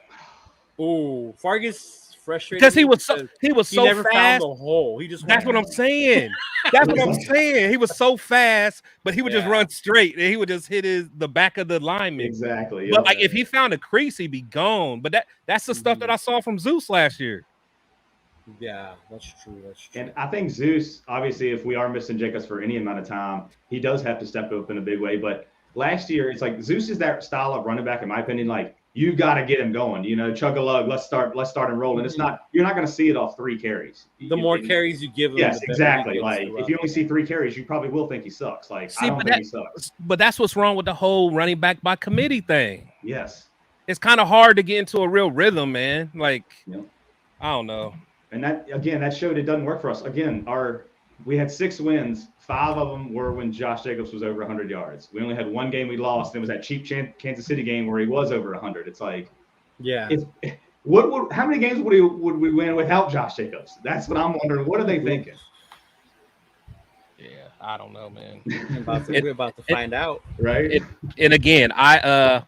Oh, Fargus frustrated because he was so never fast. Found the hole. He just that's what I'm saying. That's what I'm saying. He was so fast, but he would just run straight and he would just hit the back of the lineman. Exactly. But like if he found a crease, he'd be gone. But that's the stuff that I saw from Zeus last year. Yeah, that's true. And I think Zeus, obviously, if we are missing Jacobs for any amount of time, he does have to step up in a big way. But last year, it's like Zeus is that style of running back, in my opinion. Like you got to get him going. Chug a lug. Let's start and roll. And it's not. You're not going to see it off 3 carries. The more carries you give him, yes, exactly. Like if you only see 3 carries, you probably will think he sucks. Like I don't think he sucks. But that's what's wrong with the whole running back by committee thing. Yes, it's kind of hard to get into a real rhythm, man. Like I don't know. And that showed it doesn't work for us. Again, we had 6 wins. 5 of them were when Josh Jacobs was over 100 yards. We only had 1 game we lost. And it was that cheap Kansas City game where he was over 100. It's like, how many games would we win without Josh Jacobs? That's what I'm wondering. What are they thinking? Yeah, I don't know, man. We're about to find out, right? And again, I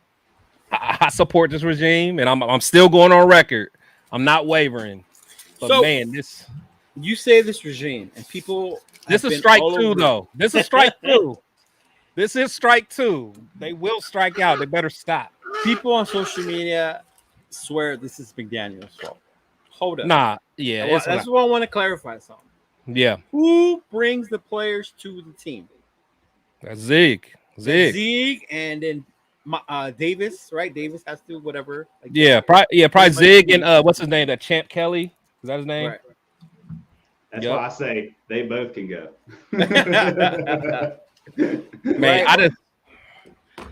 support this regime, and I'm still going on record. I'm not wavering. But man, you say this regime, and people. This is strike 2, though. This is strike 2. This is strike 2. They will strike out. They better stop. People on social media swear this is McDaniel's fault. Hold up. Nah, yeah. That's what I want to clarify something. Yeah. Who brings the players to the team? That's Zeke, and then Davis, right? Davis has to whatever. Probably Zig and what's his name? That Champ Kelly. Is that his name? Right. That's why I say they both can go. Man,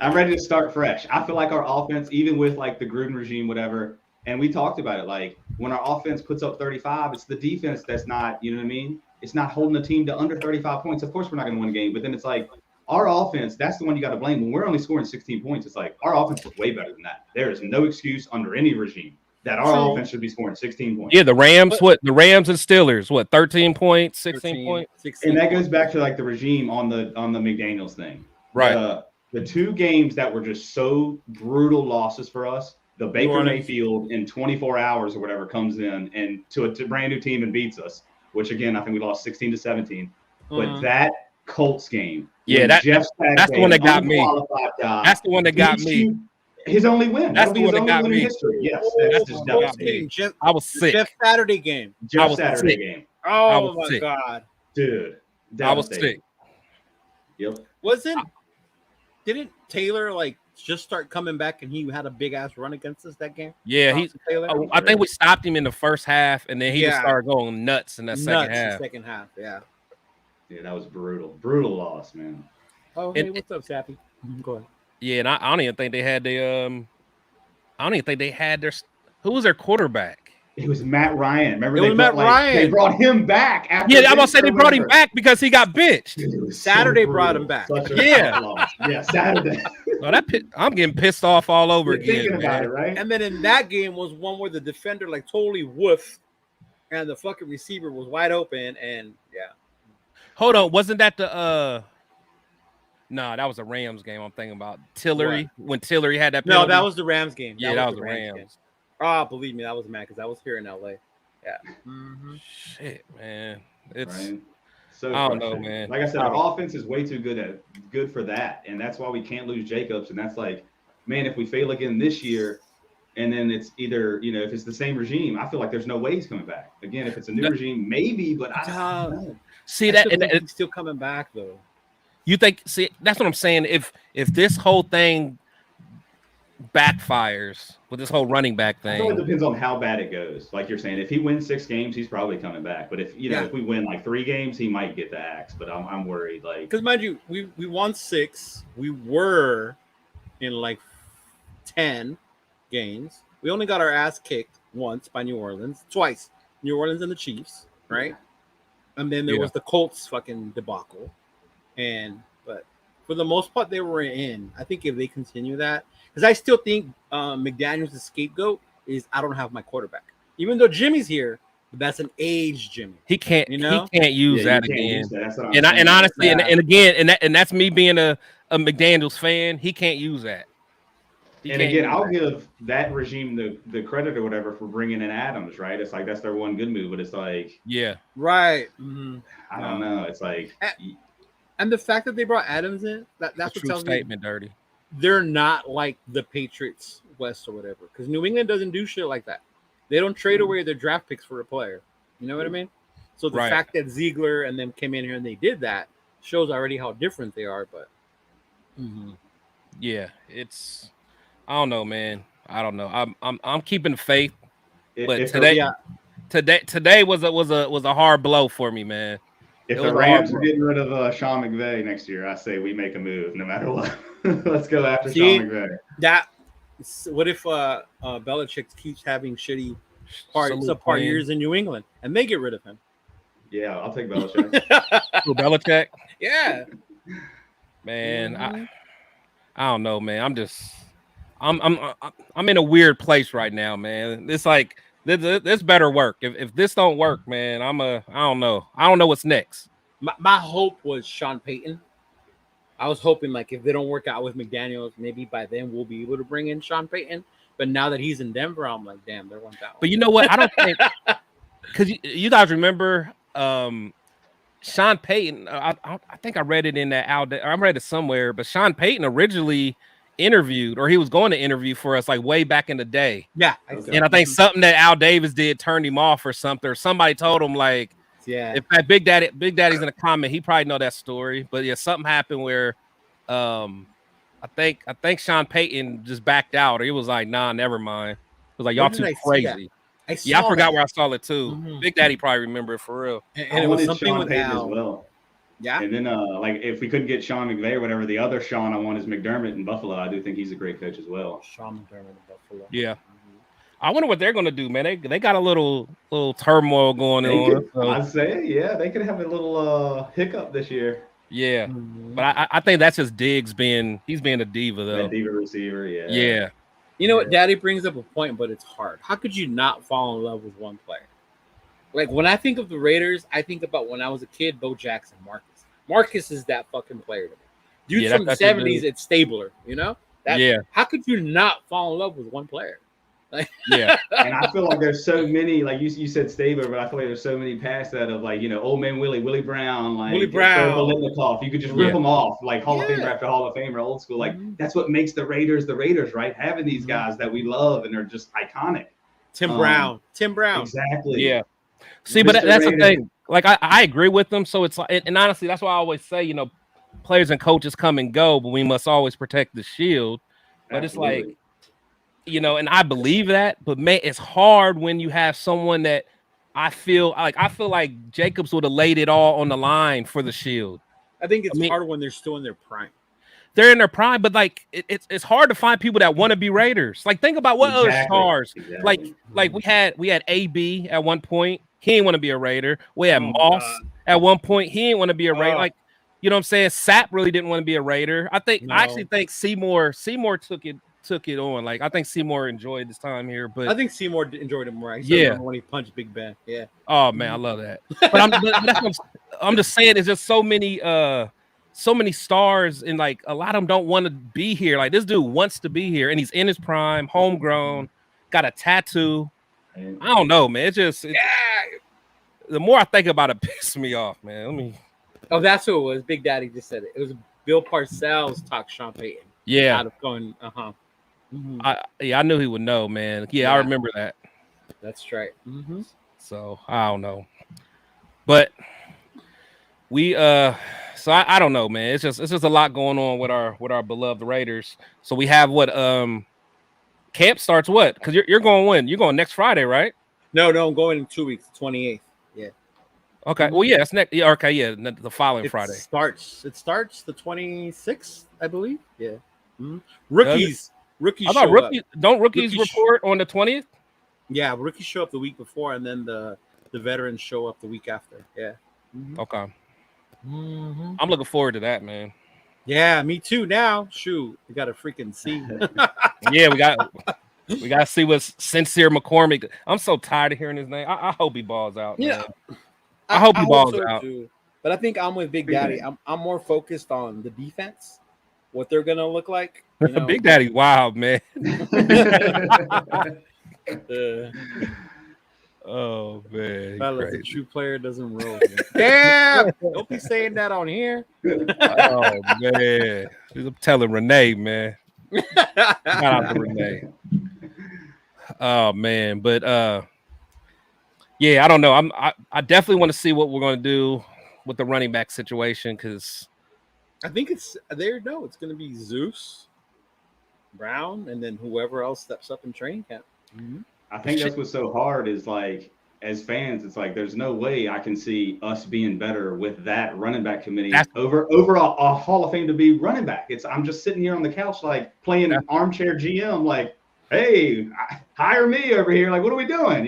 I'm ready to start fresh. I feel like our offense, even with like the Gruden regime, whatever, and we talked about it, like when our offense puts up 35, it's the defense that's not, you know what I mean? It's not holding the team to under 35 points. Of course, we're not going to win a game, but then it's like our offense, that's the one you got to blame. When we're only scoring 16 points, it's like our offense was way better than that. There is no excuse under any regime that our offense should be scoring 16 points. Yeah, the Rams, the Rams and Steelers, 13 points, 16 points? 16 and that goes back to like the regime on the McDaniels thing. Right. The two games that were just so brutal losses for us, the Baker Mayfield in 24 hours or whatever comes in and to a brand new team and beats us, which again, I think we lost 16-17. But that Colts game, that's the one that got me. That's the one that got me. His only win. That's the one that got me. History. Yes, that's just devastating. I was sick. Jeff Saturday game. Jeff Saturday game. Oh my God, dude, I was sick. Yep. Didn't Taylor like just start coming back and he had a big ass run against us that game? Yeah, I think we stopped him in the first half, and then he just started going nuts in that second half. Yeah, that was brutal loss, man. Oh, hey, what's up, Sappy? Go ahead. Yeah, and I don't even think they had their. Who was their quarterback? It was Matt Ryan. Remember, They brought him back after. Yeah, I'm gonna say they brought him back because he got benched. Saturday brought him back. Yeah, Saturday. Well, I'm getting pissed off all over again. Thinking about it, right? And then in that game was one where the defender like totally woofed, and the fucking receiver was wide open, and Hold on, wasn't that the No, that was a Rams game. I'm thinking about Tillery when Tillery had that penalty. No, that was the Rams game. That was the Rams. Game. Oh, believe me, that was mad because I was here in LA. Yeah. Shit, man. It's right. So I don't know, man. Like I said, our offense is way too good for that, and that's why we can't lose Jacobs. And that's like, man, if we fail again this year, and then it's either if it's the same regime, I feel like there's no way he's coming back again. If it's a new regime, maybe, but I don't know. See that, and he's still coming back though. You think? See, that's what I'm saying. If this whole thing backfires with this whole running back thing, it depends on how bad it goes. Like you're saying, if he wins 6 games, he's probably coming back. But if if we win like 3 games, he might get the axe. But I'm worried, like because mind you, we won 6. We were in like 10 games. We only got our ass kicked once by New Orleans, twice. New Orleans and the Chiefs, right? And then there was the Colts fucking debacle. But for the most part, they were in. I think if they continue that, because I still think McDaniels' scapegoat is I don't have my quarterback. Even though Jimmy's here, but that's an age Jimmy. He can't. He can't use that again. And honestly, and again, and that's me being a McDaniels fan. He can't use that. And again, I'll give that regime the credit or whatever for bringing in Adams, right? It's like that's their one good move, but it's like right. I don't know. It's like. And the fact that they brought Adams in, that's what tells me dirty. They're not like the Patriots West or whatever. Because New England doesn't do shit like that. They don't trade away their draft picks for a player. You know what I mean? So the fact that Ziegler and them came in here and they did that shows already how different they are. But yeah, it's I don't know, man. I don't know. I'm keeping faith, but today was a hard blow for me, man. If the Rams are getting rid of Sean McVay next year, I say we make a move no matter what. Let's go after Sean McVay. What if Belichick keeps having shitty subpar years in New England and they get rid of him? Yeah, I'll take Belichick. Belichick? Yeah. Man, I don't know, man. I'm in a weird place right now, man. It's like this better work. If this don't work, man, I don't know. I don't know what's next. My hope was Sean Payton. I was hoping like if they don't work out with McDaniels, maybe by then we'll be able to bring in Sean Payton. But now that he's in Denver, I'm like, damn, they're 1,000. But you know what? I don't think because you guys remember Sean Payton. I think I read it in that I read it somewhere. But Sean Payton originally interviewed, or he was going to interview for us like way back in the day. Yeah. And I think something that Al Davis did turned him off or something, or somebody told him like, if that Big Daddy's in a comment, he probably know that story. But yeah, something happened where I think Sean Payton just backed out, or he was like, nah, never mind. It was like, y'all too crazy. I forgot where I saw it too. Big Daddy probably remember it for real. And it was something Sean with Payton Al. as well. Yeah. And then like if we couldn't get Sean McVay or whatever, the other Sean I want is McDermott in Buffalo. I do think he's a great coach as well. Sean McDermott in Buffalo. Yeah. I wonder what they're gonna do, man. They got a little turmoil going on. So. I'd say, yeah, they could have a little hiccup this year. Yeah, but I think that's just Diggs being a diva though. That diva receiver, yeah. Yeah. You know what? Daddy brings up a point, but it's hard. How could you not fall in love with one player? Like when I think of the Raiders, I think about when I was a kid, Bo Jackson, Marcus. Marcus is that fucking player to me. Dude from the 70s, it's Stabler, you know? How could you not fall in love with one player? Yeah. And I feel like there's so many, like you said Stabler, but I feel like there's so many past that of like, Old Man Willie Brown, like Willie Brown. You could just rip them off, like Hall of Famer after Hall of Famer, old school. Like that's what makes the Raiders, right? Having these guys that we love and are just iconic. Tim Brown. Exactly. Yeah. See, but that's the thing. Like I agree with them. So it's like, and honestly, that's why I always say, players and coaches come and go, but we must always protect the shield. But Absolutely. It's like, and I believe that, but man, it's hard when you have someone that I feel like Jacobs would have laid it all on the line for the shield. I think it's hard when they're still in their prime. They're in their prime, but like it's hard to find people that want to be Raiders. Like think about what other stars. Like we had AB at one point. He didn't want to be a Raider. We had Moss at one point. He didn't want to be a Raider. Like, you know what I'm saying? Sapp really didn't want to be a Raider. I actually think Seymour took it on. Like I think Seymour enjoyed this time here, but I think Seymour enjoyed it more. When he punched Big Ben. Yeah. Oh man, I love that. But I'm just saying, it's just so many stars, and like a lot of them don't want to be here. Like this dude wants to be here, and he's in his prime, homegrown, got a tattoo. I don't know, man. The more I think about it, pisses me off, man. Oh, that's who it was. Big Daddy just said it. It was Bill Parcells talk Sean Payton. Yeah. Out of going, I knew he would know, man. Yeah, I remember that. That's right. Mm-hmm. So I don't know, but we so I don't know, man. It's just a lot going on with our beloved Raiders. So we have what camp starts what? Because you're going when? You're going next Friday, right? No, I'm going in 2 weeks, 28th. Yeah. Okay. Well, yeah, it's next. Yeah, okay, yeah, the following Friday. It starts the 26th, I believe. Yeah. Mm-hmm. Rookies. I thought rookies report on the 20th? Yeah, rookies show up the week before, and then the veterans show up the week after. Yeah. Mm-hmm. Okay. Mm-hmm. I'm looking forward to that, man. Yeah, me too. Now, shoot, we got to freaking see. Yeah, we got to see what's Sincere McCormick. I'm so tired of hearing his name. I hope he balls out. Man. Yeah, I hope he balls out. Too. But I think I'm with Big Daddy. I'm more focused on the defense, what they're gonna look like. Big Daddy, wild man. Oh man, a true player doesn't roll. Damn! Don't be saying that on here. Oh man, I'm telling Renee, man. Shout out to Renee. Oh man, but yeah, I don't know. I definitely want to see what we're going to do with the running back situation, because I think it's going to be Zeus, Brown, and then whoever else steps up in training camp. Mm-hmm. I think that's what's so hard is like, as fans, it's like there's no way I can see us being better with that running back committee over a Hall of Fame to be running back. I'm just sitting here on the couch like playing armchair GM, like, hey, hire me over here. Like, what are we doing?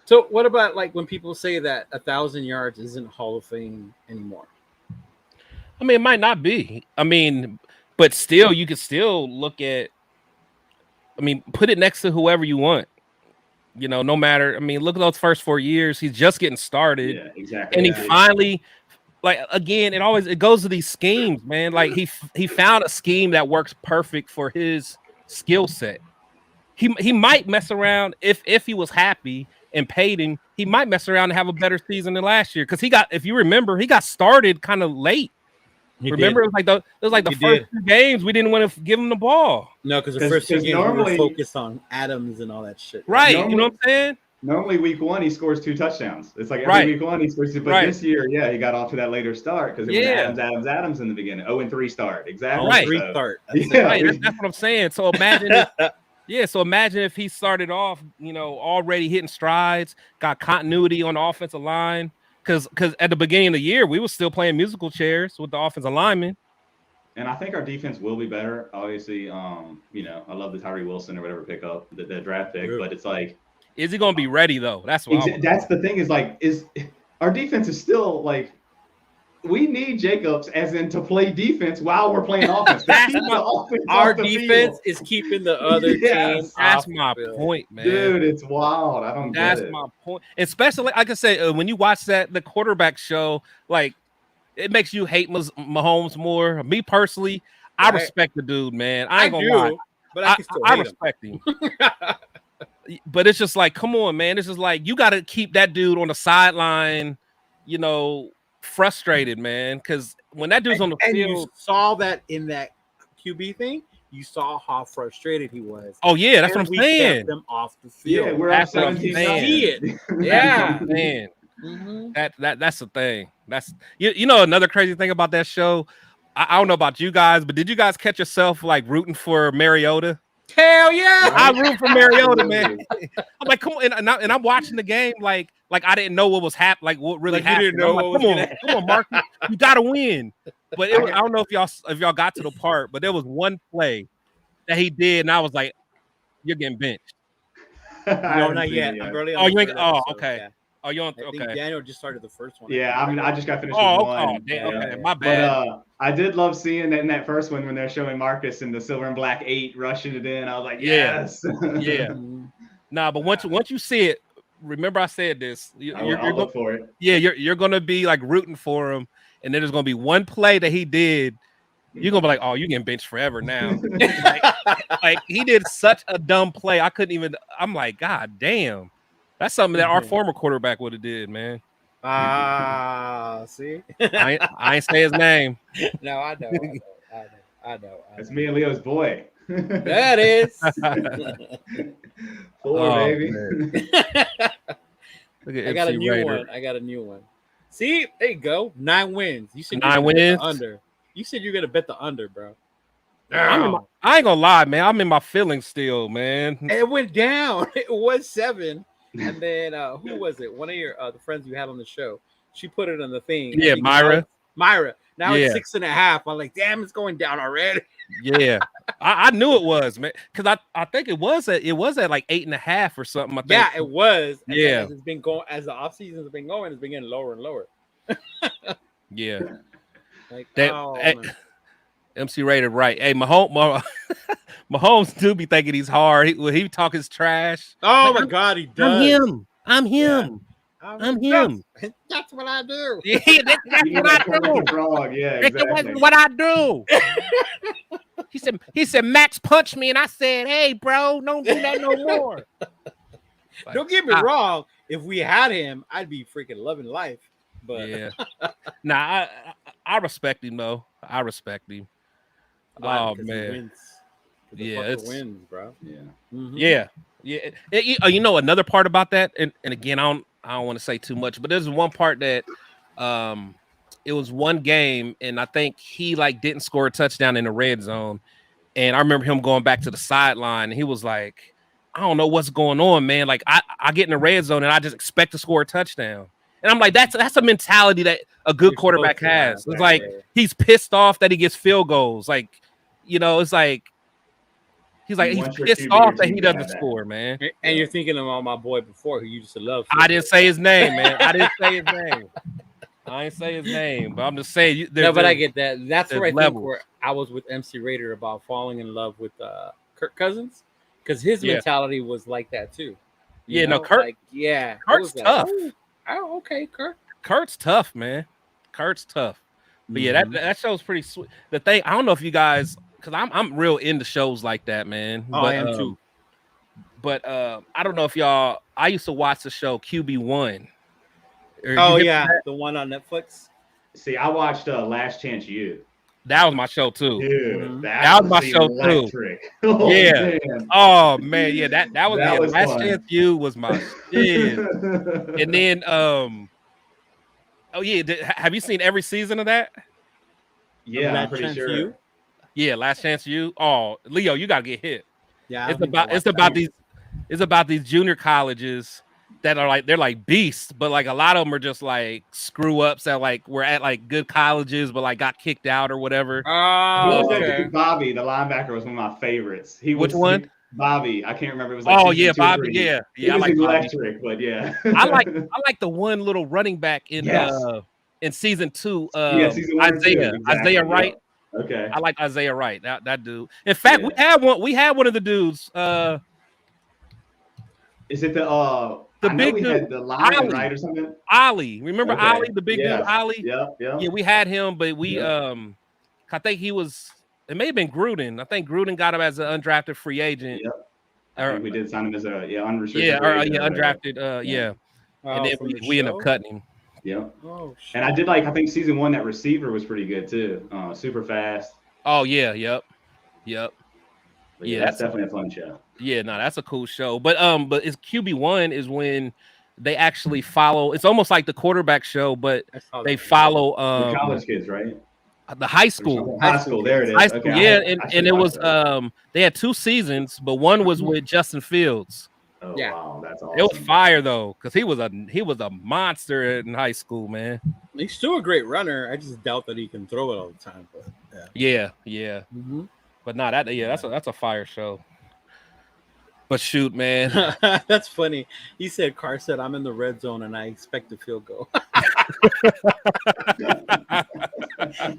So what about like when people say that 1,000 yards isn't Hall of Fame anymore? I mean, it might not be. I mean, but still, you could still look at. I mean, put it next to whoever you want. No matter. I mean, look at those first 4 years. He's just getting started. Yeah, exactly. And he finally, like, again, it goes to these schemes, man. Like he found a scheme that works perfect for his skill set. He might mess around if he was happy and paid him. He might mess around and have a better season than last year, because if you remember, he got started kind of late. Remember, it was like the first 2 games we didn't want to give him the ball. No, because the first 2 games we were focused on Adams and all that shit. Right, you know what I'm saying? Normally, week 1 he scores 2 touchdowns. It's like every week 1 he scores 2. But this year, he got off to that later start because it was Adams in the beginning. 0-3 start. Exactly. Right. Start. That's what I'm saying. So imagine Yeah, so imagine if he started off, already hitting strides, got continuity on the offensive line. Because at the beginning of the year, we were still playing musical chairs with the offensive linemen. And I think our defense will be better. Obviously, I love the Tyree Wilson or whatever pickup, the draft pick, but it's like, is he going to be ready though? That's what that's the thing. Is our defense is still like, we need Jacobs as in to play defense while we're playing offense. Our defense is keeping the other team. That's my point, man. Dude, it's wild. I don't get it. That's my point. Especially, like I said, when you watch the quarterback show, like, it makes you hate Mahomes more. Me personally, I respect the dude, man. I ain't gonna lie, but I can still I respect him. But it's just like, come on, man. It's just like, you got to keep that dude on the sideline, frustrated, man. Because when that dude's on the field, you saw that in that QB thing. You saw how frustrated he was. Oh yeah, that's what I'm saying. Kept them off the field. Yeah, we're at 17. Yeah, man. Mm-hmm. That's the thing. That's another crazy thing about that show. I don't know about you guys, but did you guys catch yourself like rooting for Mariota? Hell yeah, I root for Mariota, man. I'm like, come on, and I'm watching the game like I didn't know what was happening, like what really happened. You didn't know like, come on, Marcus, you gotta win. But I don't know if y'all got to the part, but there was one play that he did, and I was like, you're getting benched. No, not yet. I'm early on. Oh, you ain't. Oh, okay. Yeah. Oh, you on? I think Daniel just started the first one. Yeah, I just got finished with one. Okay, my bad. But I did love seeing that in that first one when they're showing Marcus in the silver and black 8 rushing it in. I was like, yes. Yeah. Nah, but once you see it, remember I said this. I'll look for it. Yeah, you're gonna be like rooting for him, and then there's gonna be one play that he did. You're gonna be like, oh, you're getting benched forever now. like he did such a dumb play. I couldn't even. I'm like, God damn. That's something that our former quarterback would have did, man. See? I ain't say his name. No, I know. It's me and Leo's boy. That is. Baby. Look at I got a new one. See? There you go. 9 wins. You said 9 wins? Under. You said you're going to bet the under, bro. I ain't gonna lie, man. I'm in my feelings still, man. It went down. It was 7. And then who was it? One of your the friends you had on the show. She put it on the thing. Yeah, Myra. Now it's 6.5. I'm like, damn, it's going down already. Yeah, I knew it was, man, because I think it was at like 8.5 or something. I think. Yeah, it was. And yeah, as it's been going, as the off season has been going, it's been getting lower and lower. Yeah, like MC Raider, right? Hey, Mahomes do be thinking he's hard. He talk his trash. Oh my God, he does. I'm him. Yeah. I'm him. That's what I do. Yeah, that's what I do. Frog. Yeah, exactly. That's what I do. He said, Max punched me, and I said, hey, bro, don't do that no more. Don't get me wrong. If we had him, I'd be freaking loving life. But yeah, nah, I respect him though. I respect him. Why? Oh man, it's wins, bro. Yeah, yeah. Another part about that, and again, I don't want to say too much, but there's one part that it was one game, and I think he like didn't score a touchdown in the red zone, and I remember him going back to the sideline, and he was like, I don't know what's going on, man. Like I get in the red zone and I just expect to score a touchdown. And I'm like, that's a mentality that a good quarterback has. It's like he's pissed off that he gets field goals. Like, it's like he's pissed off that he doesn't score, man. And you're thinking of my boy before who you used to love. I didn't say his name, man. I didn't say his name, but I'm just saying. No, but I get that. That's where I think where I was with MC Raider about falling in love with Kirk Cousins, because his mentality was like that too. Kirk. Kirk's tough. Oh, okay, Kurt. Kurt's tough, man. Kurt's tough. But yeah, that show's pretty sweet. The thing, I don't know if you guys, because I'm real into shows like that, man. Oh, I am too. But I don't know if y'all. I used to watch the show QB1. Oh yeah, the one on Netflix. See, I watched Last Chance U. That was my show too. Dude, that was my show too. Yeah. Man. Oh man, yeah. That was Last Chance U was my shit. And then have you seen every season of that? Yeah, I'm pretty sure. Yeah, Last Chance U. Oh, Leo, you gotta get hit. Yeah, it's about these junior colleges that are like they're like beasts, but like a lot of them are just like screw ups that like were at like good colleges, but like got kicked out or whatever. Oh, okay. Bobby, the linebacker, was one of my favorites. Which one? Bobby, I can't remember. It was like Bobby, yeah. He was I like electric, but yeah. I like the one little running back in season 2. Season 1 Isaiah, exactly. Isaiah Wright. Yep. Okay, I like Isaiah Wright. That dude. In fact, we had one of the dudes. Is it the big dude, had the lineman, right, or something? Ollie, remember Ollie, the big dude, Ollie? Yeah. Yeah, we had him, but we I think he was. It may have been Gruden. I think Gruden got him as an undrafted free agent. Yep. I think we did sign him as a unrestricted. Undrafted. And then we ended up cutting him. Yep. Oh, shit. And I did I think season 1 that receiver was pretty good too. Super fast. Oh yeah, yep. But yeah, that's definitely a fun show. Yeah, no, that's a cool show. But it's QB1 is when they actually follow. It's almost like the quarterback show, but they follow the college kids, right? The high school. High school, there it is. High school, okay, yeah, and it was they had 2 seasons, but one was with Justin Fields. Oh wow, that's awesome. It was fire though, because he was a monster in high school, man. He's still a great runner. I just doubt that he can throw it all the time. But yeah. Mm-hmm. But no, that's a fire show. But shoot, man. That's funny. He said, Carr said, I'm in the red zone and I expect a field goal.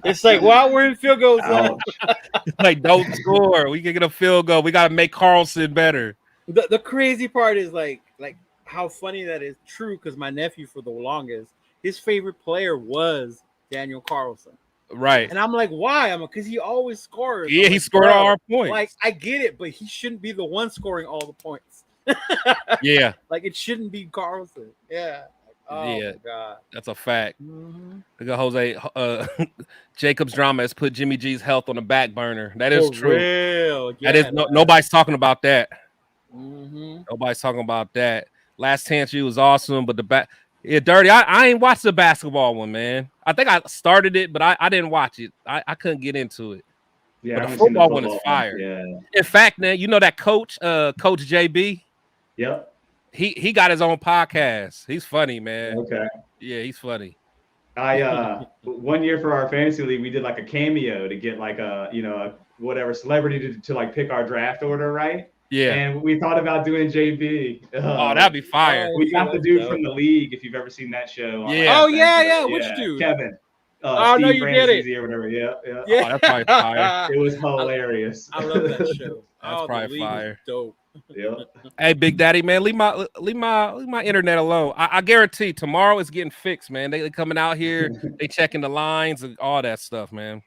It's like, well, we're in field goal zone. Like, don't score. We can get a field goal. We got to make Carlson better. The crazy part is like how funny that is true, because my nephew, for the longest, his favorite player was Daniel Carlson. Right. And I'm like, why? I'm because he always scores. Yeah, he scored all our points. Like, I get it, but he shouldn't be the one scoring all the points. Yeah. Like, it shouldn't be Carlson. Yeah. Oh, yeah. My God. That's a fact. Mm-hmm. Look at Jose. Jacob's drama has put Jimmy G's health on the back burner. That is true. Real. Yeah, that is nobody's talking about that. Mm-hmm. Nobody's talking about that. Last Chance U was awesome, but the back. Yeah, Dirty. I ain't watched the basketball one, man. I think I started it, but I didn't watch it. I couldn't get into it. Yeah, but the football one is fire. Yeah. In fact, man, you know that coach, Coach JB? Yep. He got his own podcast. He's funny, man. Okay. Yeah, he's funny. I 1 year for our fantasy league, we did like a cameo to get like a whatever celebrity to like pick our draft order, right? Yeah, and we thought about doing JB. Oh, that'd be fire. We got the dude from the league, if you've ever seen that show. Yeah. Yeah. Which dude? Kevin. Oh no, you did it. Or whatever. Yeah. Oh, that's probably fire. It was hilarious. I love that show. That's probably fire. Dope. Yeah. Hey, Big Daddy, man, leave my internet alone. I guarantee tomorrow it's getting fixed, man. They coming out here, they checking the lines and all that stuff, man.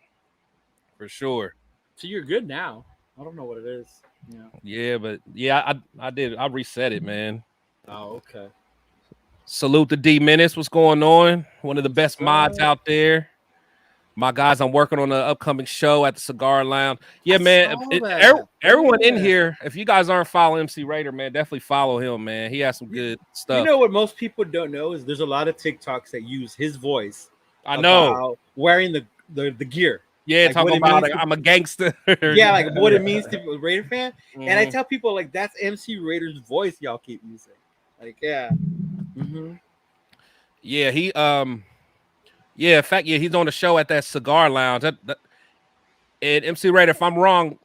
For sure. So you're good now. I don't know what it is. Yeah, but yeah, I did. I reset it, man. Oh, okay. Salute the D Menace. What's going on? One of the best mods out there. My guys, I'm working on an upcoming show at the Cigar Lounge. Yeah, man. Everyone in here, if you guys aren't following MC Raider, man, definitely follow him, man. He has some good stuff. You know what most people don't know is there's a lot of TikToks that use his voice. I know. Wearing the gear. Yeah, like talking about like, I'm a gangster. Yeah, like what it means to be a Raider fan. Mm-hmm. And I tell people like that's MC Raider's voice y'all keep using. Like, yeah. Mm-hmm. Yeah, he in fact, yeah, he's on the show at that Cigar Lounge. And MC Raider, if I'm wrong,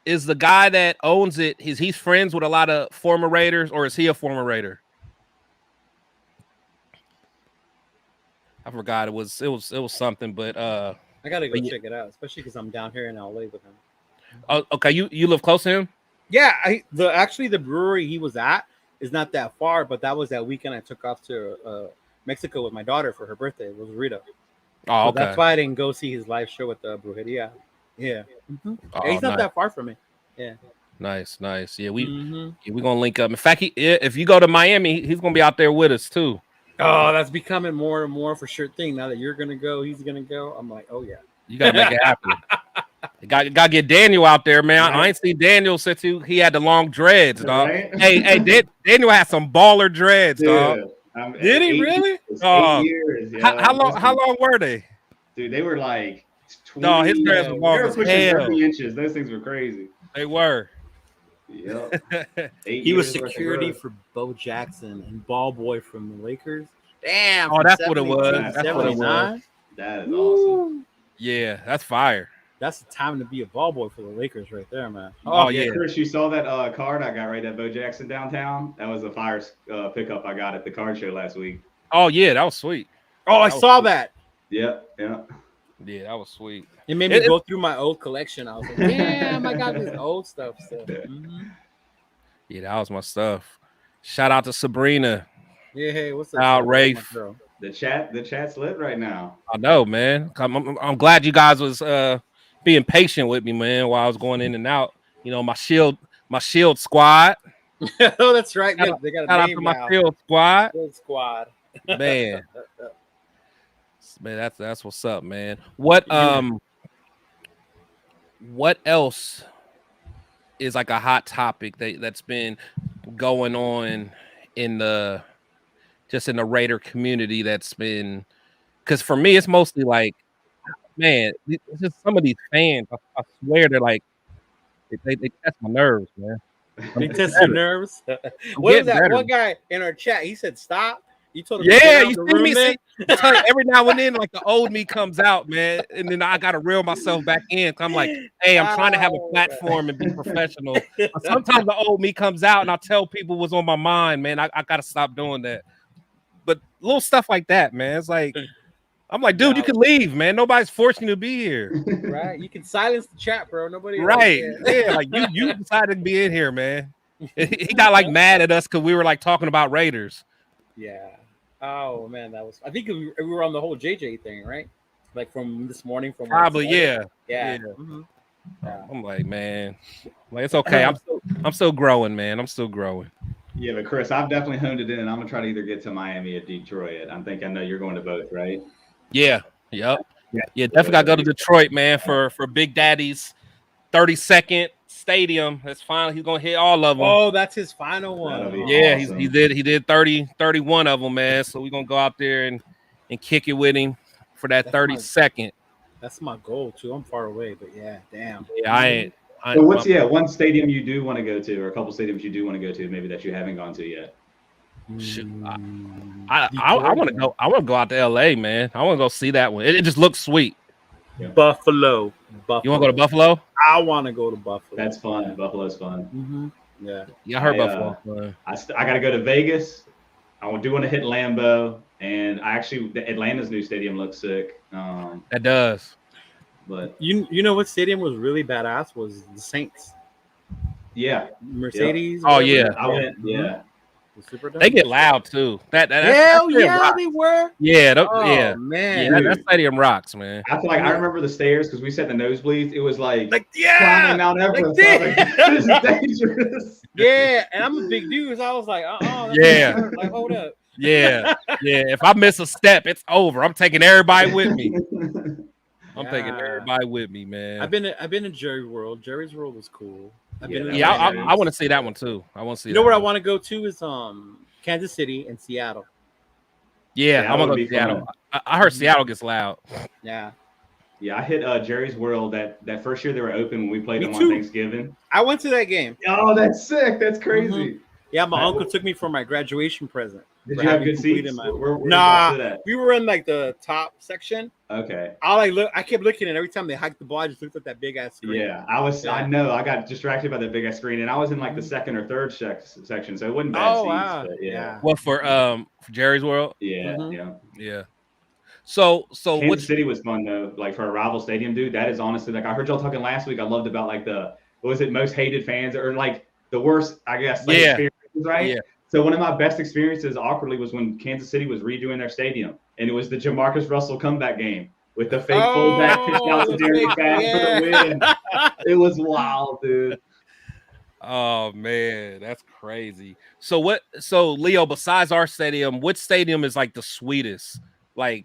is the guy that owns it, he's friends with a lot of former Raiders, or is he a former Raider? I forgot it was something, but I gotta go check it out, especially because I'm down here in LA with him. Oh, okay. You live close to him? Yeah, the brewery he was at is not that far, but that was that weekend I took off to Mexico with my daughter for her birthday. It was Rita. Oh, okay. That's why I didn't go see his live show at the Brujeria. Yeah. Mm-hmm. Oh, he's not that far from me. Yeah. Nice. Yeah, we're gonna link up. In fact, if you go to Miami, he's gonna be out there with us too. Oh, that's becoming more and more for sure thing. Now that you're gonna go, he's gonna go. I'm like, oh yeah. You gotta make it happen. Gotta get Daniel out there, man. Right. I ain't seen Daniel since he had the long dreads, dog. Right. Hey, Daniel had some baller dreads, dog. Did he really? 8 years. Yeah. How long were they? Dude, they were like 20. No, his dreads were long as hell. 30 inches. Those things were crazy. They were. Yep. He was security for Bo Jackson and ball boy from the Lakers. Damn. Oh, that's what it was. That's what it was. That is awesome. Yeah, that's fire. That's the time to be a ball boy for the Lakers right there, man. Oh yeah, Chris, you saw that card I got right at Bo Jackson downtown? That was a fire pickup I got at the card show last week. Oh yeah, that was sweet. Oh, I saw that. Yep. Yeah, that was sweet. It made me go through my old collection. I was like, damn, I got this old stuff still. Mm-hmm. Yeah, that was my stuff. Shout out to Sabrina. Yeah, hey, what's up? Rafe. The chat's lit right now. I know, man. I'm glad you guys was being patient with me, man, while I was going in and out. You know, my shield squad. Oh, that's right. Yeah, they got a name now. My shield squad. Man. Man, that's what's up, man. What else is like a hot topic that's been going on in the Raider community that's been, because for me it's mostly like, man, it's just some of these fans, I swear they're like they test my nerves, man. They test your nerves. What was that better. One guy in our chat, he said stop. You told him, yeah, you see me say every now and then, like the old me comes out, man, and then I gotta reel myself back in. I'm like, hey, I'm trying to have a platform and be professional. Sometimes the old me comes out, and I tell people what's on my mind, man. I gotta stop doing that. But little stuff like that, man, it's like, I'm like, dude, you can leave, man. Nobody's forcing you to be here. Right? You can silence the chat, bro. Nobody. Right? Yeah, like you decided to be in here, man. He got like mad at us because we were like talking about Raiders. Yeah. Oh man, that was. I think we were on the whole JJ thing, right? Like from this morning, from probably, yeah. Mm-hmm. Yeah. I'm like, man, like it's okay. I'm still growing, man. I'm still growing. Yeah, but Chris, I've definitely honed it in, and I'm gonna try to either get to Miami or Detroit. I know you're going to both, right? Yeah. Yep. Yeah. Definitely gotta go to Detroit, man, for Big Daddy's 32nd stadium. That's finally he's gonna hit all of them. Oh, that's his final one. Yeah, awesome. he did 31 of them, man. So we're gonna go out there and kick it with him for that 32nd. That's my goal too. I'm far away, but yeah, damn. Yeah, I ain't. So what's one stadium you do want to go to, or a couple stadiums you do want to go to, maybe that you haven't gone to yet? Shoot, I want to go. I want to go out to LA, man. I want to go see that one. It just looks sweet. Yeah. Buffalo. You want to go to Buffalo? I want to go to Buffalo. That's fun. Buffalo's fun. Mm-hmm. Yeah, I heard Buffalo. I got to go to Vegas. I do want to hit Lambeau, and Atlanta's new stadium looks sick. That does. But you know what stadium was really badass was the Saints. Yeah. Mercedes. Oh yeah. I went. Yeah. They get loud too. Hell yeah, they were. Yeah, yeah, man. Yeah, that stadium rocks, man. I feel like I remember the stairs because we sat in the nosebleeds. It was like yeah, climbing Mount Everest. This is dangerous. Yeah, and I'm a big dude, so I was like, yeah, like hold up. Yeah. If I miss a step, it's over. I'm taking everybody with me. I'm taking everybody with me, man. I've been to Jerry's World. Jerry's World was cool. I want to see that one too. I want to see. You know where I want to go to is Kansas City and Seattle. Yeah, I'm gonna go to Seattle. I heard Seattle gets loud. Yeah. Yeah, I hit Jerry's World that first year they were open when we played them on Thanksgiving. I went to that game. Oh, that's sick. That's crazy. Mm-hmm. Yeah, my uncle took me for my graduation present. Did you have good seats? We were in like the top section. Okay. I kept looking, and every time they hiked the ball, I just looked at that big ass screen. Yeah, I know. I got distracted by the big ass screen, and I was in like the second or third section, so it wasn't bad seats. Wow. But yeah. What for Jerry's World? Yeah, yeah. So Kansas City was fun though. Like for a rival stadium, dude. That is honestly like I heard y'all talking last week. I loved about like most hated fans or like the worst, I guess. Like, experiences, right? Yeah. So one of my best experiences, awkwardly, was when Kansas City was redoing their stadium, and it was the Jamarcus Russell comeback game with the fake fullback pitch out to Jerry Fast for the win. It was wild, dude. Oh man, that's crazy. So Leo, besides our stadium, what stadium is like the sweetest? Like,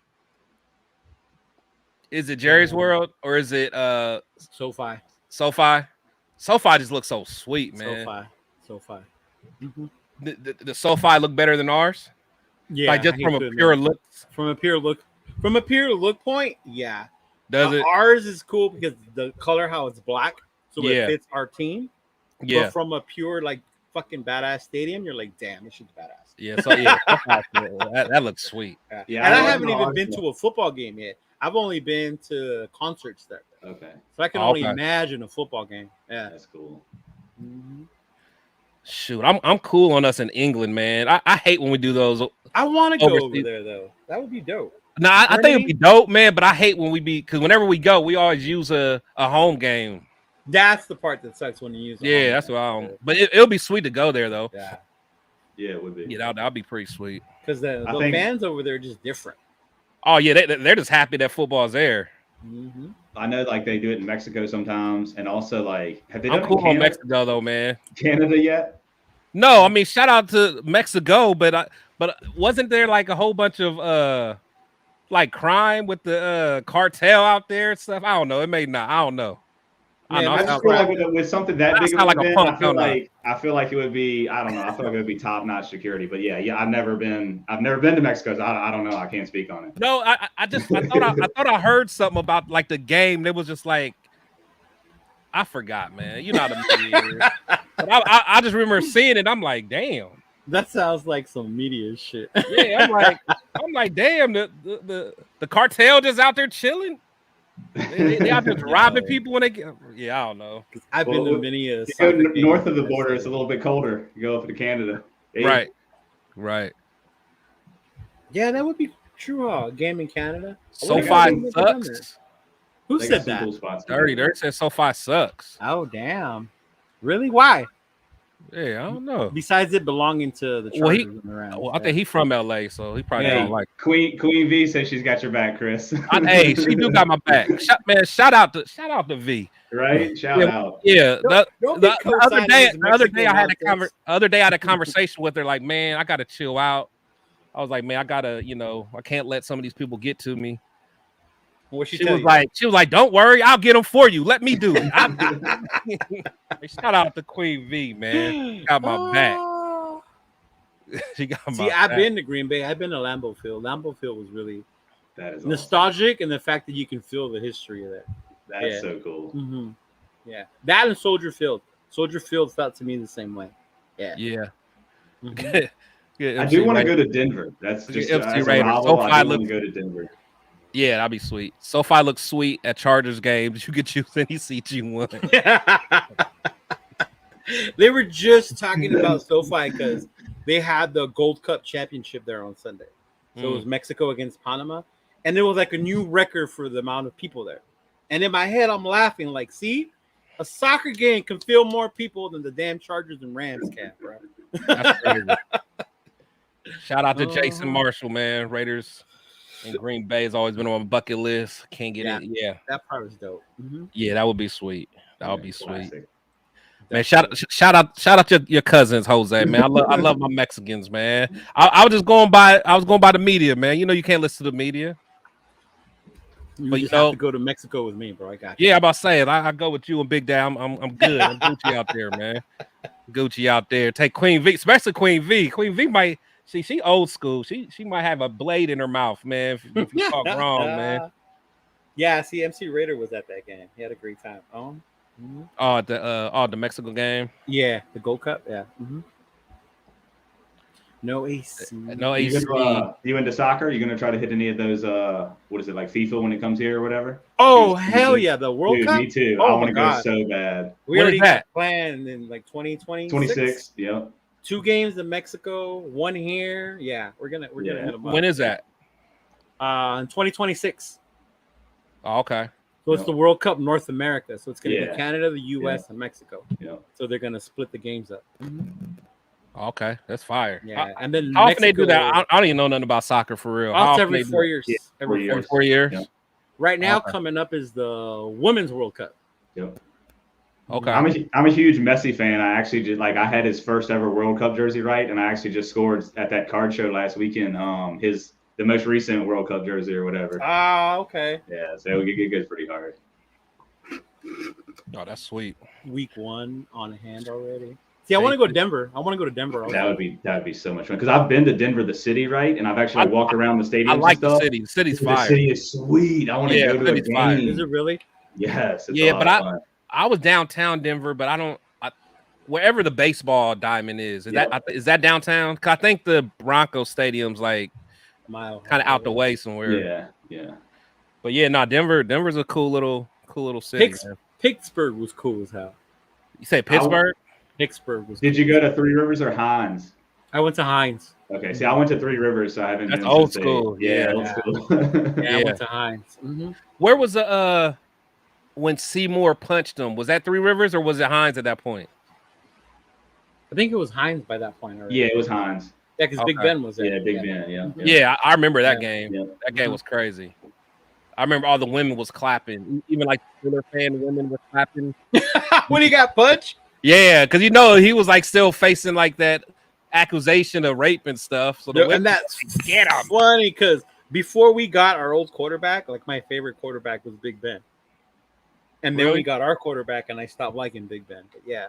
is it Jerry's World or is it SoFi? SoFi just looks so sweet, man. SoFi. Mm-hmm. The SoFi look better than ours? Yeah, like just from a pure look. From a pure look point, yeah. Does it? Ours is cool because the color how it's black, so it fits our team. Yeah. But from a pure like fucking badass stadium, you're like, damn, this shit's badass. Yeah. So yeah, that looks sweet. Yeah, and I haven't even been to a football game yet. I've only been to concerts there. Okay. So I can only imagine a football game. Yeah, that's cool. Mm-hmm. Shoot, I'm cool on us in England, man. I hate when we do those. I want to go over there though. That would be dope. No, I think it'd be dope, man. But I hate when because whenever we go, we always use a home game. That's the part that sucks when you use. That's what I don't. But it'll be sweet to go there though. Yeah, it would be. Yeah, that'll be pretty sweet. Because the fans over there are just different. Oh yeah, they're just happy that football's there. Mm-hmm. I know, like they do it in Mexico sometimes, and also like have they done I'm cool on Mexico though, man. Canada yet? No, I mean shout out to Mexico, but wasn't there like a whole bunch of like crime with the cartel out there and stuff? I don't know. It may not. I don't know. I just feel like with something that big of an event, I feel like it would be. I don't know. I feel like it would be top notch security. But yeah. I've never been to Mexico. So I don't know. I can't speak on it. No, I thought I heard something about like the game. It was just like I forgot, man. You know the media. But I just remember seeing it. I'm like, damn. That sounds like some media shit. Yeah, I'm like, damn. The cartel just out there chilling. They out there robbing people when they get. Yeah, I don't know. I've been to many. You go north of the border, it's a little bit colder. You go up to Canada. Right. Yeah, that would be true. A game in Canada. SoFi sucks. Who said that? Cool Dirty said SoFi sucks. Oh damn! Really? Why? Yeah, I don't know. Besides it belonging to the Chargers I think he's from LA, so he probably don't like it. Queen V says she's got your back, Chris. Hey, she do got my back. Shout out to V. Right? Shout out. Yeah. The other day I had a conversation with her, like, man, I gotta chill out. I was like, man, I gotta, I can't let some of these people get to me. She was like, don't worry, I'll get them for you. Let me do it. Shout out to Queen V, man. She got my back. She got my back. I've been to Green Bay. I've been to Lambeau Field. Lambeau Field was really nostalgic, and the fact that you can feel the history of that. That's so cool. Mm-hmm. Yeah, that and Soldier Field. Soldier Field felt to me the same way. Yeah. Mm-hmm. I do want to go to Denver. That's just FC Raiders. I do want to go to Denver. Yeah, that'd be sweet. SoFi looks sweet at Chargers games. You could choose any seat you want. They were just talking about SoFi because they had the Gold Cup championship there on Sunday. So it was Mexico against Panama. And it was like a new record for the amount of people there. And in my head, I'm laughing like, see, a soccer game can fill more people than the damn Chargers and Rams can, bro. That's crazy. Shout out to Jason Marshall, man. Raiders in Green Bay has always been on my bucket list. Can't get it. Yeah, that part was dope. Mm-hmm. Yeah, that would be sweet. That would be sweet. Man, shout out your cousins, Jose. Man, I love my Mexicans, man. I was just going by the media, man. You can't listen to the media. But you have to go to Mexico with me, bro. I got you. Yeah, I'm about to say it. I go with you and Big Dad. I'm good. I'm Gucci out there, man. Gucci out there. Take Queen V, especially Queen V. Queen V might. See, she old school. She might have a blade in her mouth, man. If you talk wrong, man. Yeah, see, MC Raider was at that game. He had a great time. The Mexico game. Yeah, the Gold Cup. Yeah. Mm-hmm. No AC. No AC. You into soccer? You gonna try to hit any of those? What is it, like FIFA when it comes here or whatever? Oh hell yeah, the World Cup. Me too. I want to go so bad. We already got planned in like 2020. 26. Yep. 2 games in Mexico, 1 here. Yeah, we're gonna hit them up. When is that? In 2026. Oh, okay. So it's the World Cup North America. So it's gonna be Canada, the US, and Mexico. Yeah. So they're gonna split the games up. Mm-hmm. Okay, that's fire. Yeah, and then how often they do that? I don't even know nothing about soccer for real. It's every 4 years. Yeah, every 4 years. Yeah. Right now, coming up is the Women's World Cup. Yep. Okay. I'm a huge Messi fan. I actually just I had his first ever World Cup jersey, right? And I actually just scored at that card show last weekend. The most recent World Cup jersey or whatever. Ah, okay. Yeah, so it goes pretty hard. Oh, that's sweet. Week 1 on hand already. See, I want to go to Denver. Also. That would be so much fun because I've been to Denver, the city, right? And I've actually walked around the stadium. I like the city. The city's fire. The city is sweet. I want to go to a game. Is it really? Yes. But I was downtown Denver, but wherever the baseball diamond is that downtown? 'Cause I think the Broncos Stadium's like kind of out the way somewhere. Yeah. But yeah, no, Denver's a cool little city. Pittsburgh was cool as hell. You say Pittsburgh? Pittsburgh was. Did you go to Three Rivers or Hines? I went to Hines. Okay, see, I went to Three Rivers, so I haven't. That's been old since school. Yeah, old school. Yeah, I went to Hines. Mm-hmm. Where was the when Seymour punched him? Was that Three Rivers or was it Hines at that point? I think it was Hines by that point already. Yeah, it was Hines. Yeah, because Big Ben was there. Yeah, Big Ben. Yeah. Yeah, I remember that game. Yeah. That game was crazy. I remember all the women was clapping. Even like Steelers fan women were clapping. When he got punched? Yeah, because he was like still facing like that accusation of rape and stuff. So and that's get him. Funny because before we got our old quarterback, like my favorite quarterback was Big Ben. And then we got our quarterback and I stopped liking Big Ben. But yeah.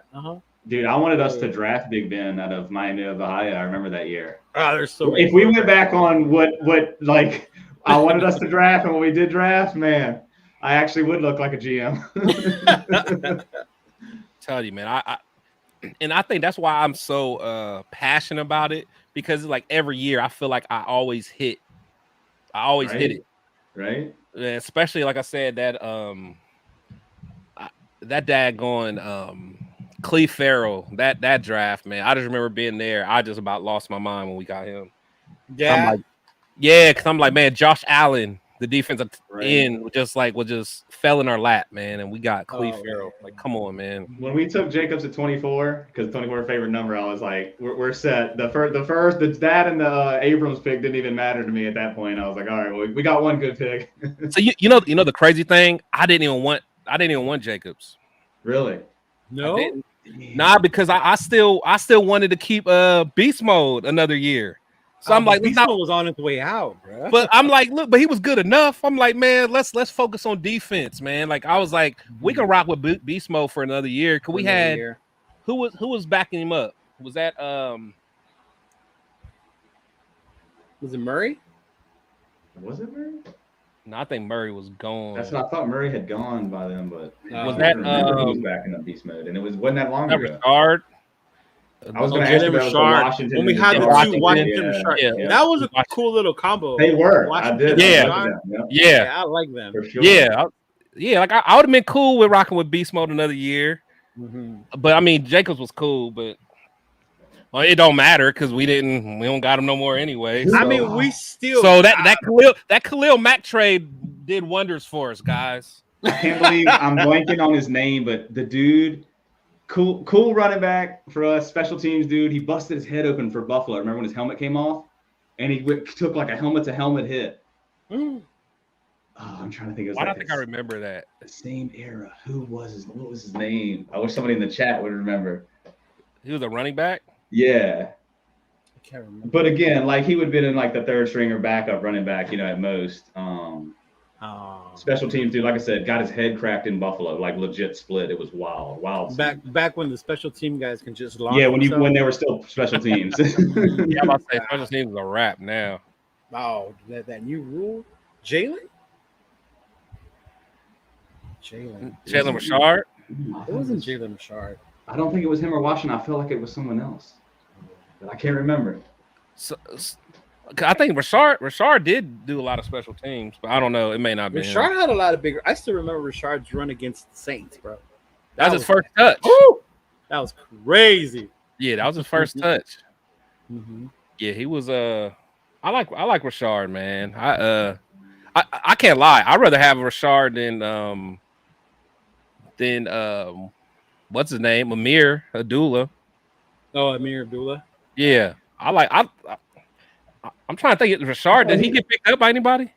Dude, I wanted us to draft Big Ben out of Miami of Ohio. I remember that year. There's so many. If we went back on what like I wanted us to draft and when we did draft, man, I actually would look like a GM. Tell you, man, I think that's why I'm so passionate about it, because like every year I feel like I always hit it. Right. Yeah, especially like I said that that daggone Cleve Farrell, that draft, man. I just remember being there. I just about lost my mind when we got him. Yeah. Because I'm like, man, Josh Allen, the defensive end, just fell in our lap, man, and we got Cleve Farrell. Like, come on, man. When we took Jacobs at 24, because 24 favorite number, I was like, we're set. That and the Abrams pick didn't even matter to me at that point. I was like, all right, well, we got one good pick. So you know the crazy thing, I didn't even want Jacobs. Really? No. Nah, because I still wanted to keep beast mode another year. So I'm like, Beast Mode was on its way out, bro. But I'm like, look, but he was good enough. I'm like, man, let's focus on defense, man. Like I was like, we can rock with beast mode for another year. Cause we had who was backing him up? Was that was it Murray? Was it Murray? No, I think Murray was gone. That's what I thought. Murray had gone by then, but was that he was backing up beast mode, and it wasn't that long ago. Richard. I was going to ask about Washington. When we had the two Washington Richard. That was a cool little combo. They were. Washington, yeah, I like them. For sure. Yeah. Like I would have been cool with rocking with beast mode another year. Mm-hmm. But I mean, Jacobs was cool, but it don't matter because we don't got him no more anyway. So. I mean, we still. So that Khalil Mack trade did wonders for us, guys. I can't believe I'm blanking on his name, but the dude. Cool running back for us, special teams dude. He busted his head open for Buffalo. Remember when his helmet came off? And he took like a helmet-to-helmet hit. Oh, I'm trying to think. I don't think I remember that. The same era. What was his name? I wish somebody in the chat would remember. He was a running back? Yeah. I can't remember. But again, like he would have been in like the third string or backup running back, at most. Special teams dude, like I said, got his head cracked in Buffalo, like legit split. It was wild. Back when the special team guys can just launch. Yeah, when they were still special teams. Yeah, I'm about to say special teams is a wrap now. Oh, that new rule, Jalen Richard. It wasn't Jalen Richard. I don't think it was him or Washington. I felt like it was someone else, but I can't remember. So I think Richard did do a lot of special teams, but I don't know. It may not be. Richard had a lot of bigger. I still remember Richard's run against the Saints, bro. That was his first touch. Woo! That was crazy. Yeah, that was his first touch. Mm-hmm. Yeah, he was. I like Richard, man. I can't lie. I'd rather have Richard than what's his name, Amir Abdullah. Oh, Amir Abdullah. Yeah, I'm trying to think. Richard, did he get picked up by anybody?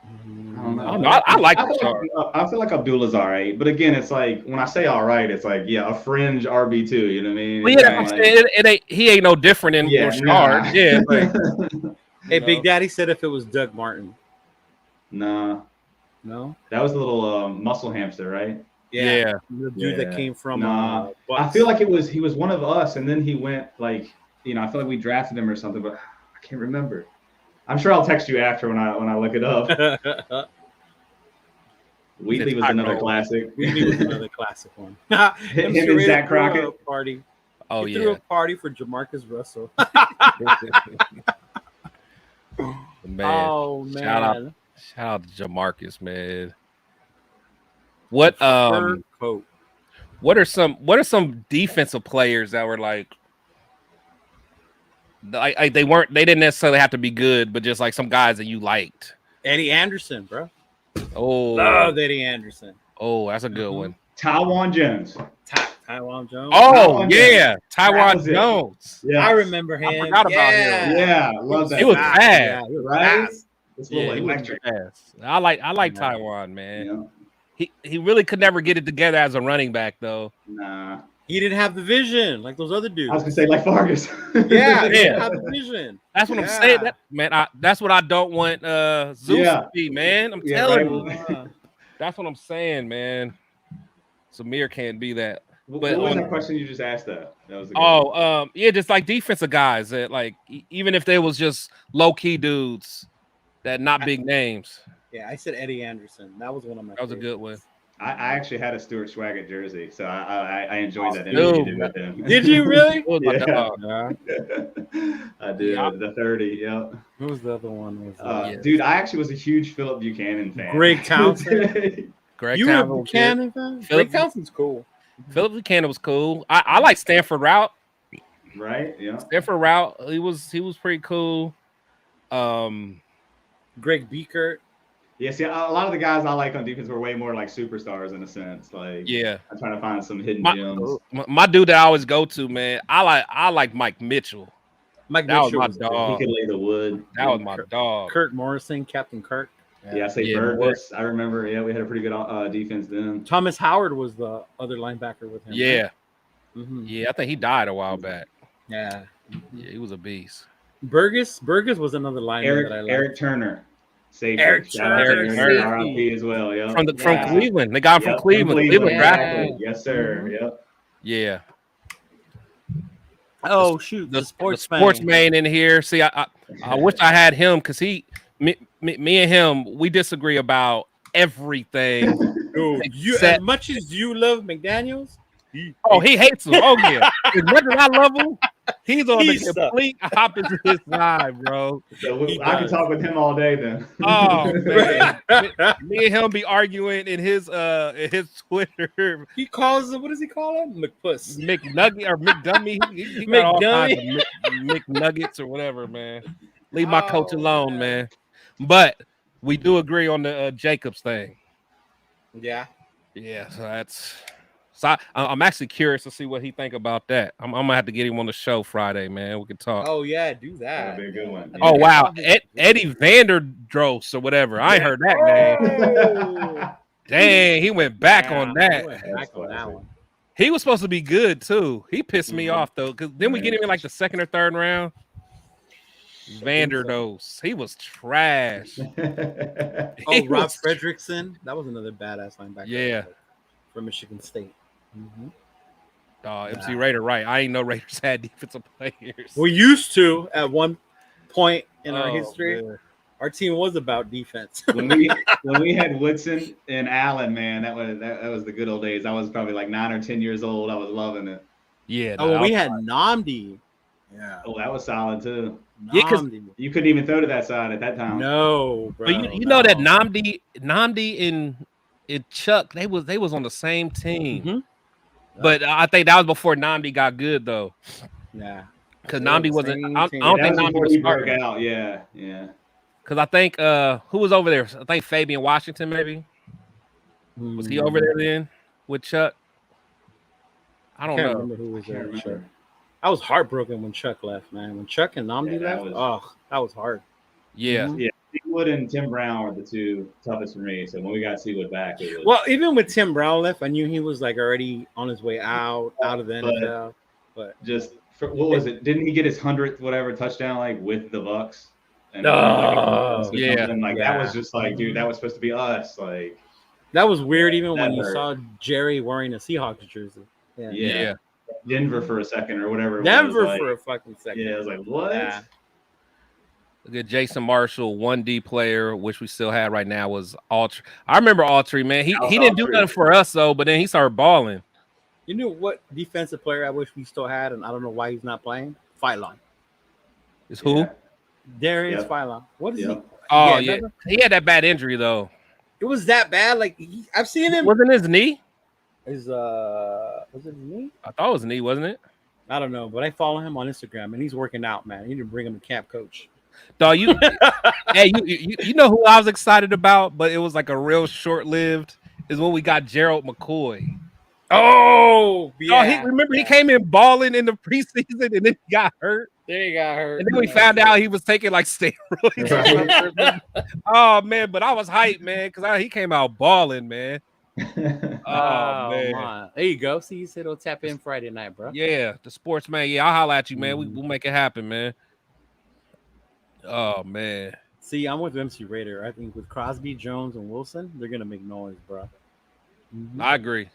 I don't know. I like Richard. I feel like Abdullah's all right, but again, it's like when I say all right, it's like a fringe RB2. You know what I mean? Well, yeah, I'm saying he ain't no different than Richard. Nah. Yeah. Hey, Big Daddy said if it was Doug Martin. Nah. No. That was the little muscle hamster, right? Yeah. The dude that came from. I feel like he was one of us, and then he went like. I feel like we drafted him or something, but I can't remember. I'm sure I'll text you after when I look it up. Wheatley was another classic. Wheatley was another classic one. Him and Zach Crockett. Party. Oh, he threw a party for Jamarcus Russell. Man. Oh man! Shout out to Jamarcus, man. What are some defensive players that were like they didn't necessarily have to be good, but just like some guys that you liked? Eddie Anderson, bro. Oh, love Eddie Anderson. Oh, that's a good one. Tywan Jones. Tywan Jones. Oh, yeah. Tywan Jones. Yeah. I remember him. I forgot about him. Yeah, love that. He was fast. Yeah, right? Yeah, he was fast. I like Tywan, man. Yeah. He really could never get it together as a running back, though. Nah. He didn't have the vision like those other dudes. I was gonna say like Fargus. Yeah, he didn't have the vision. That's what I'm saying. That's what I don't want Zeus to be, man. I'm telling you. That's what I'm saying, man. Samir can't be that. But what was that question you just asked though? That was yeah, just like defensive guys that like even if they was just low key dudes that not big names. Yeah, I said Eddie Anderson. That was one of my. That was a good one. I actually had a Stuart Swaggart jersey, so I enjoyed that interview you did with him. Did you really? Yeah. I did. The 30, yeah. Who was the other one? Dude, I actually was a huge Philip Buchanan fan. Greg Townsend. Greg Townsend fan? Greg Townsend's cool. Philip Buchanan was cool. I like Stanford Route. Right, yeah. Stanford Route, he was pretty cool. Greg Beekert. Yeah, see, a lot of the guys I like on defense were way more like superstars in a sense. Like, yeah, I'm trying to find some hidden gems. My dude that I always go to, man, I like Mike Mitchell. Mike Mitchell was my dog. He could lay the wood. That was my dog. Kirk Morrison, Captain Kirk. Yeah, I say Burgess. I remember. Yeah, we had a pretty good defense then. Thomas Howard was the other linebacker with him. Yeah, right? Mm-hmm. Yeah, I think he died a while back. Yeah, he was a beast. Burgess was another linebacker that I liked. Eric Turner. Safety. Eric Turner, RIP as well. Yeah, from Cleveland. They got him from Cleveland. Cleveland drafted. Yes, sir. Mm-hmm. Yep. Yeah. Oh shoot, the sports man in here. See, I wish I had him because me and him, we disagree about everything. Dude, as much as you love McDaniels, he hates him. Oh yeah, as much as I love him, he's on the complete opposite side, bro. So I can talk with him all day then. Oh man, me and him be arguing in his Twitter. He calls what does he call him? McPuss, McNugget or McDummy. He got all kinds of McNuggets or whatever, man. Leave my coach alone, man. But we do agree on the Jacobs thing. Yeah. So I'm actually curious to see what he think about that. I'm gonna have to get him on the show Friday, man. We can talk. Oh yeah, do that. That'd be a good one. Oh wow, Eddie Vanderdros or whatever. I ain't heard that name. Dang, he went back on that. He was supposed to be good too. He pissed me off though, because then we get him in like the second or third round. Vanderdose, he was trash. Rob Fredrickson, that was another badass linebacker. Yeah, from Michigan State. MC Raider, right? I ain't know Raiders had defensive players. We used to at one point in our history. Man. Our team was about defense. when we had Woodson and Allen, man, that was the good old days. I was probably like 9 or 10 years old. I was loving it. Yeah. We had Namdi. Yeah. Oh, that was solid too. Yeah, because you couldn't even throw to that side at that time. No, bro. But you know that Namdi and Chuck, they was on the same team. Mm-hmm. But I think that was before Namdi got good though. Yeah. Because Namdi wasn't. I don't think Namdi was starting out. Yeah. Because I think who was over there? I think Fabian Washington maybe. Was he over there then with Chuck? I don't know. Remember who was there. Sure. I was heartbroken when Chuck left, man. When Chuck and Namdi left, that was hard. Yeah. Mm-hmm. Yeah. Seawood and Tim Brown were the two toughest for me. So when we got Seawood back, it was... Well, even with Tim Brown left, I knew he was like already on his way out of the NFL. But just what was it? Didn't he get his 100th touchdown like with the Bucks? And that was just like, dude, that was supposed to be us. Like that was weird. Even when you saw Jerry wearing a Seahawks jersey. Yeah. Denver for a second or whatever. Denver for a fucking second. Yeah, I was like, what? Yeah. Good Jason Marshall, 1D player, which we still have right now, was Altry. I remember Altry, man. He didn't do nothing for us though, but then he started balling. You know what defensive player I wish we still had, and I don't know why he's not playing? Phylon. Is who? Darius Phylon. What is he? Oh yeah, he had that bad injury though. It was that bad. Like I've seen him. Wasn't his knee? Was it his knee? I thought it was knee, wasn't it? I don't know, but I follow him on Instagram, and he's working out, man. You need to bring him to camp, coach. Dog, hey, you know who I was excited about, but it was like a real short-lived. Is when we got Gerald McCoy. Oh, yeah. Remember he came in balling in the preseason, and then he got hurt. There he got hurt, and then we found out he was taking like steroids. Oh man, but I was hyped, man, because he came out balling, man. Oh man, there you go. See, you said it'll tap in Friday night, bro. Yeah, the sports man. Yeah, I'll holler at you, man. We'll make it happen, man. Oh man. See, I'm with MC Raider. I think with Crosby, Jones, and Wilson, they're gonna make noise, bro. I agree.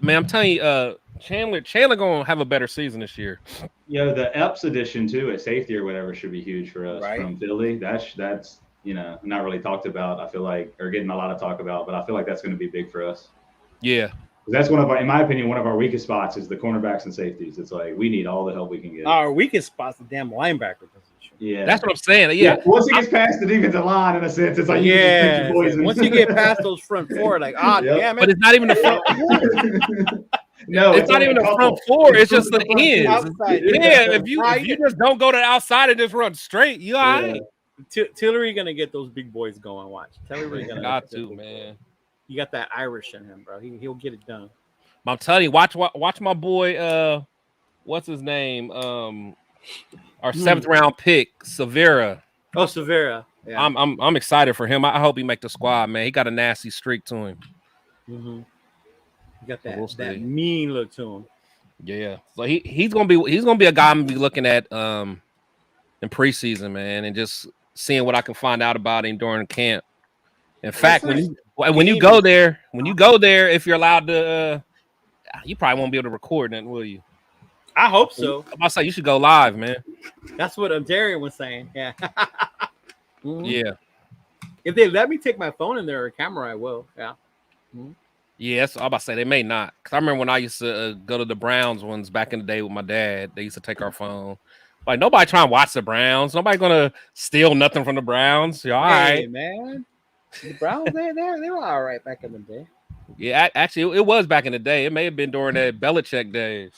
Man, I'm telling you, Chandler gonna have a better season this year. Yo, the Epps edition too at safety or whatever should be huge for us from Philly. That's not really talked about. I feel like, or getting a lot of talk about, but I feel like that's going to be big for us. Yeah, that's one of our, in my opinion, one of our weakest spots is the cornerbacks and safeties. It's like we need all the help we can get. Our weakest spot's the damn linebacker position. Yeah, that's what I'm saying. Yeah, once it gets past the defensive line, in a sense, it's like once you get past those front four, like damn it. But it's not even the front. No, it's not even the front four. It's just the ends. Yeah, if you just don't go to the outside and just run straight, you all right. Tillery gonna get those big boys going. Watch. Tillery gonna got to, man. You got that Irish in him, bro. He'll get it done. I'm telling you, watch my boy. What's his name? Our 7th round pick, Severa. Oh, Severa. Yeah. I'm excited for him. I hope he make the squad, man. He got a nasty streak to him. Mm-hmm. He got that mean look to him. Yeah. So he's gonna be a guy I'm gonna be looking at in preseason, man, and just seeing what I can find out about him during camp. In fact, when you go there, if you're allowed to, you probably won't be able to record nothing, will you? I hope so. I'm about to say you should go live, man. That's what Darian was saying. Yeah. Mm-hmm. Yeah. If they let me take my phone in there or camera, I will. Yeah. Mm-hmm. Yeah, so I'm about to say they may not. Because I remember when I used to go to the Browns ones back in the day with my dad, they used to take our phone. Like, nobody trying to watch the Browns. Nobody going to steal nothing from the Browns. You're all right. Man. The Browns, they were all right back in the day. Yeah, actually, it was back in the day. It may have been during the Belichick days.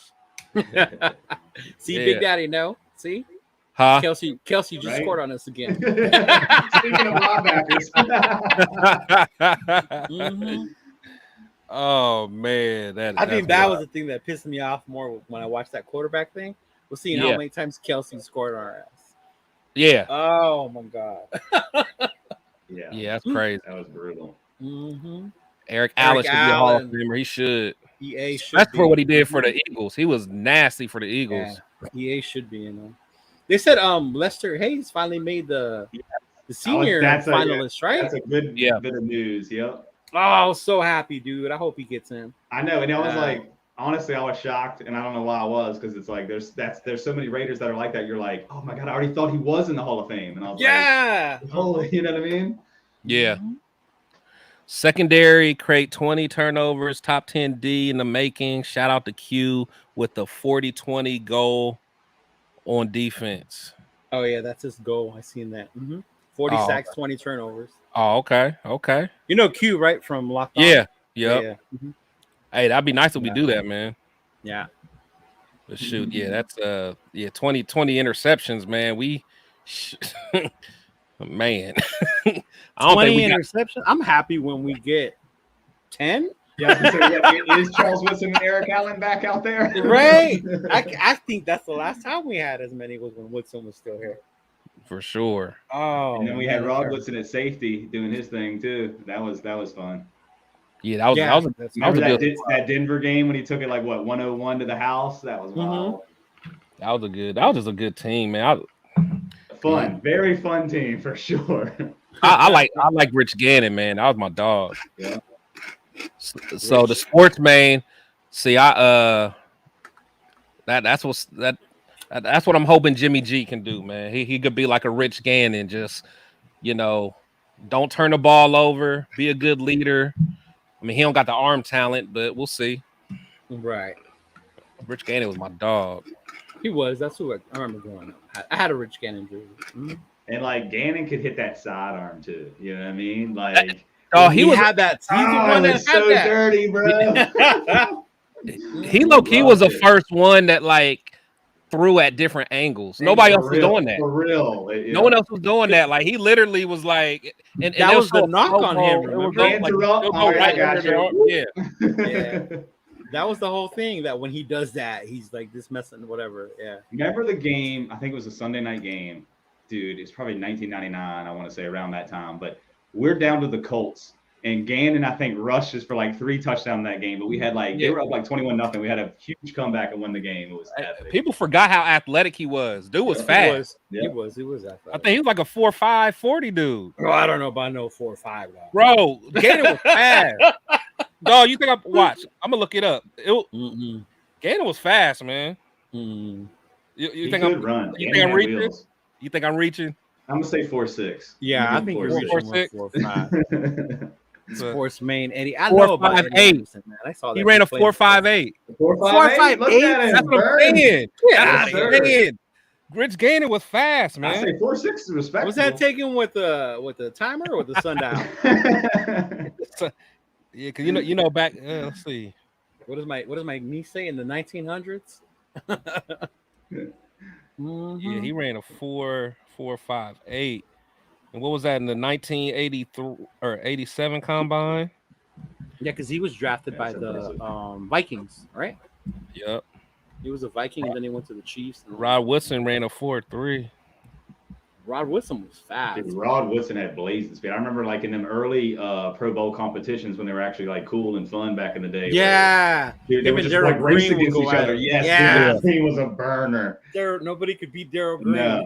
See, Big Daddy, no? See? Huh? Kelsey just scored on us again. Speaking of linebackers. Mm-hmm. Oh, man. I think that was the thing that pissed me off more when I watched that quarterback thing. Was seeing how many times Kelsey scored on our ass. Yeah. Oh, my God. Yeah, that's crazy. That was brutal. Mm-hmm. Eric Allen should be a Hall of Famer. He should. EA should. That's for what he did for the Eagles. He was nasty for the Eagles. Yeah. EA should be, They said Lester Hayes finally made the senior finalist, right? That's a good bit of news. Yep. Oh, I was so happy, dude. I hope he gets in. I know, and I was like, honestly, I was shocked, and I don't know why I was, because it's like there's so many Raiders that are like that. You're like, oh my God, I already thought he was in the Hall of Fame, and I was like, holy, you know what I mean? Yeah. Mm-hmm. Secondary, create 20 turnovers, top 10 D in the making. Shout out to Q with the 40-20 goal on defense. Oh, yeah, that's his goal. I seen that. 40 sacks, 20 turnovers. Oh, okay. You know Q, right, from Locked On? Yeah. Mm-hmm. Hey, that'd be nice if we do that, man. Yeah. But shoot, that's 20 interceptions, man. Man. I don't 20 interceptions. I'm happy when we get 10. Is Charles Woodson and Eric Allen back out there? Right. I think that's the last time we had as many was when Woodson was still here. For sure. Oh, and then we had Rod Woodson at safety doing his thing too. That was fun. Yeah, that was that Denver game when he took it 101 to the house. That was wild. That was just a good team, man. Fun, very fun team for sure. I like Rich Gannon, man. That was my dog. Yeah. So the sports man, see, that's That's what I'm hoping Jimmy G can do, man. He could be like a Rich Gannon, just don't turn the ball over, be a good leader. I mean, he don't got the arm talent, but we'll see. Right. Rich Gannon was my dog. He was. That's who I remember growing up. I had a Rich Gannon jersey. Mm-hmm. And like Gannon could hit that sidearm too. You know what I mean? Like, he had that. He's the one that so had that. dirty, bro. He low-key was the first one that like threw at different angles. Nobody else was doing that. For real. No one else was doing that. Like he literally was like, and that was the knock on him. Yeah. That was the whole thing. That when he does that, he's like this messing whatever. Yeah. Remember the game? I think it was a Sunday night game, dude. It's probably 1999. I want to say around that time, but we're down to the Colts. And Gannon, I think, rushes for like 3 touchdowns in that game. But we had they were up like 21-0. We had a huge comeback and won the game. It was epic. People forgot how athletic he was. Dude was fast. He was athletic. I think he was like a 4.5 40 dude. Bro, I don't know about no 4.5 though. Bro, Gannon was fast. Dog, you think I'm gonna look it up. Gannon was fast, man. Mm-hmm. You think I'm run? You think I'm reaching? You think I'm reaching? I'm gonna say 4.6. Yeah, I think you're reaching 4.6. Sports main Eddie. I 4, know about 5, Eddie 8. Anderson, man. I saw that. He ran a 4.58. 4.58. Look at him. That's what I'm saying. Yes, sir. Rich Gannon was fast, man. I say 4.6 is respectable. Was that taken with the timer or with the sundial? Yeah, because back. Let's see. What does my niece say in the 1900s? Yeah, he ran a 4.58. And what was that in the 1983 or 87 combine? Yeah, because he was drafted by the Vikings, right? Yep. He was a Viking, and then he went to the Chiefs. Rod Woodson ran a 4.3. Rod Woodson was fast. Dude, Rod Woodson had blazing speed. I remember like in them early Pro Bowl competitions when they were actually like cool and fun back in the day. Yeah. Dude, they would just like race against each other. Yes. Dude, he was a burner. Nobody could beat Darryl Green. No.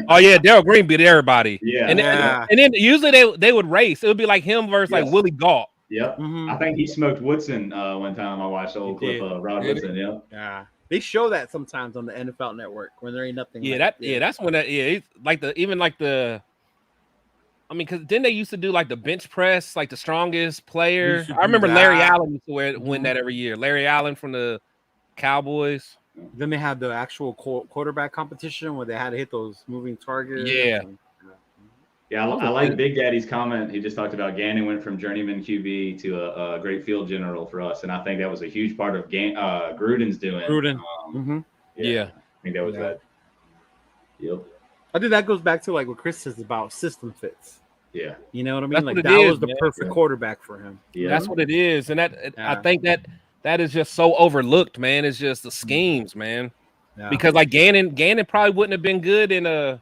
Oh yeah, Darryl Green beat everybody. Yeah. And then usually they would race. It would be like him versus like Willie Gault. Yep. Mm-hmm. I think he smoked Woodson one time. I watched the old clip of Rod Woodson. Yep. Yeah. They show that sometimes on the NFL Network when there ain't nothing. Yeah, that's when it's like I mean, because then they used to do like the bench press, like the strongest player. I remember Larry Allen used to win that every year. Larry Allen from the Cowboys. Then they had the actual quarterback competition where they had to hit those moving targets. Yeah. Yeah, I like Big Daddy's comment. He just talked about Gannon went from journeyman QB to a great field general for us, and I think that was a huge part of Gruden's doing. Gruden. Yeah, I think that was that. Yep. I think that goes back to like what Chris says about system fits. Yeah. You know what I mean? That's like what that was is, the man. perfect quarterback for him. Yeah. That's what it is, and I think that is just so overlooked, man. It's just the schemes, man. Yeah. Because like Gannon probably wouldn't have been good in a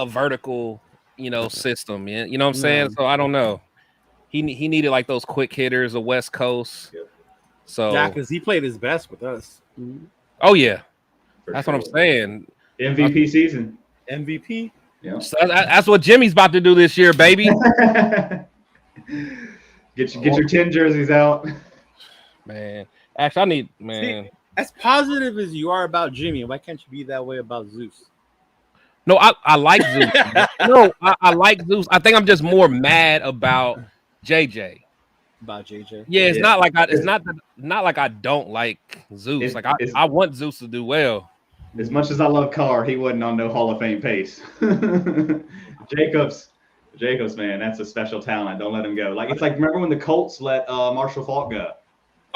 vertical, system. Yeah, you know what I'm saying? So I don't know. He needed like those quick hitters, the West Coast. Yep. So yeah, because he played his best with us. Oh yeah, that's what I'm saying. MVP season. MVP. Yeah. So that's what Jimmy's about to do this year, baby. Get your 10 jerseys out. Man, actually, I need man. See, as positive as you are about Jimmy, why can't you be that way about Zeus? No, I like Zeus. No, I like Zeus. I think I'm just more mad about JJ. About JJ. Yeah, it's not like not like I don't like Zeus. Like I want Zeus to do well. As much as I love Carr, he wasn't on no Hall of Fame pace. Jacobs, man, that's a special talent. Don't let him go. Like it's like remember when the Colts let Marshall Faulk go?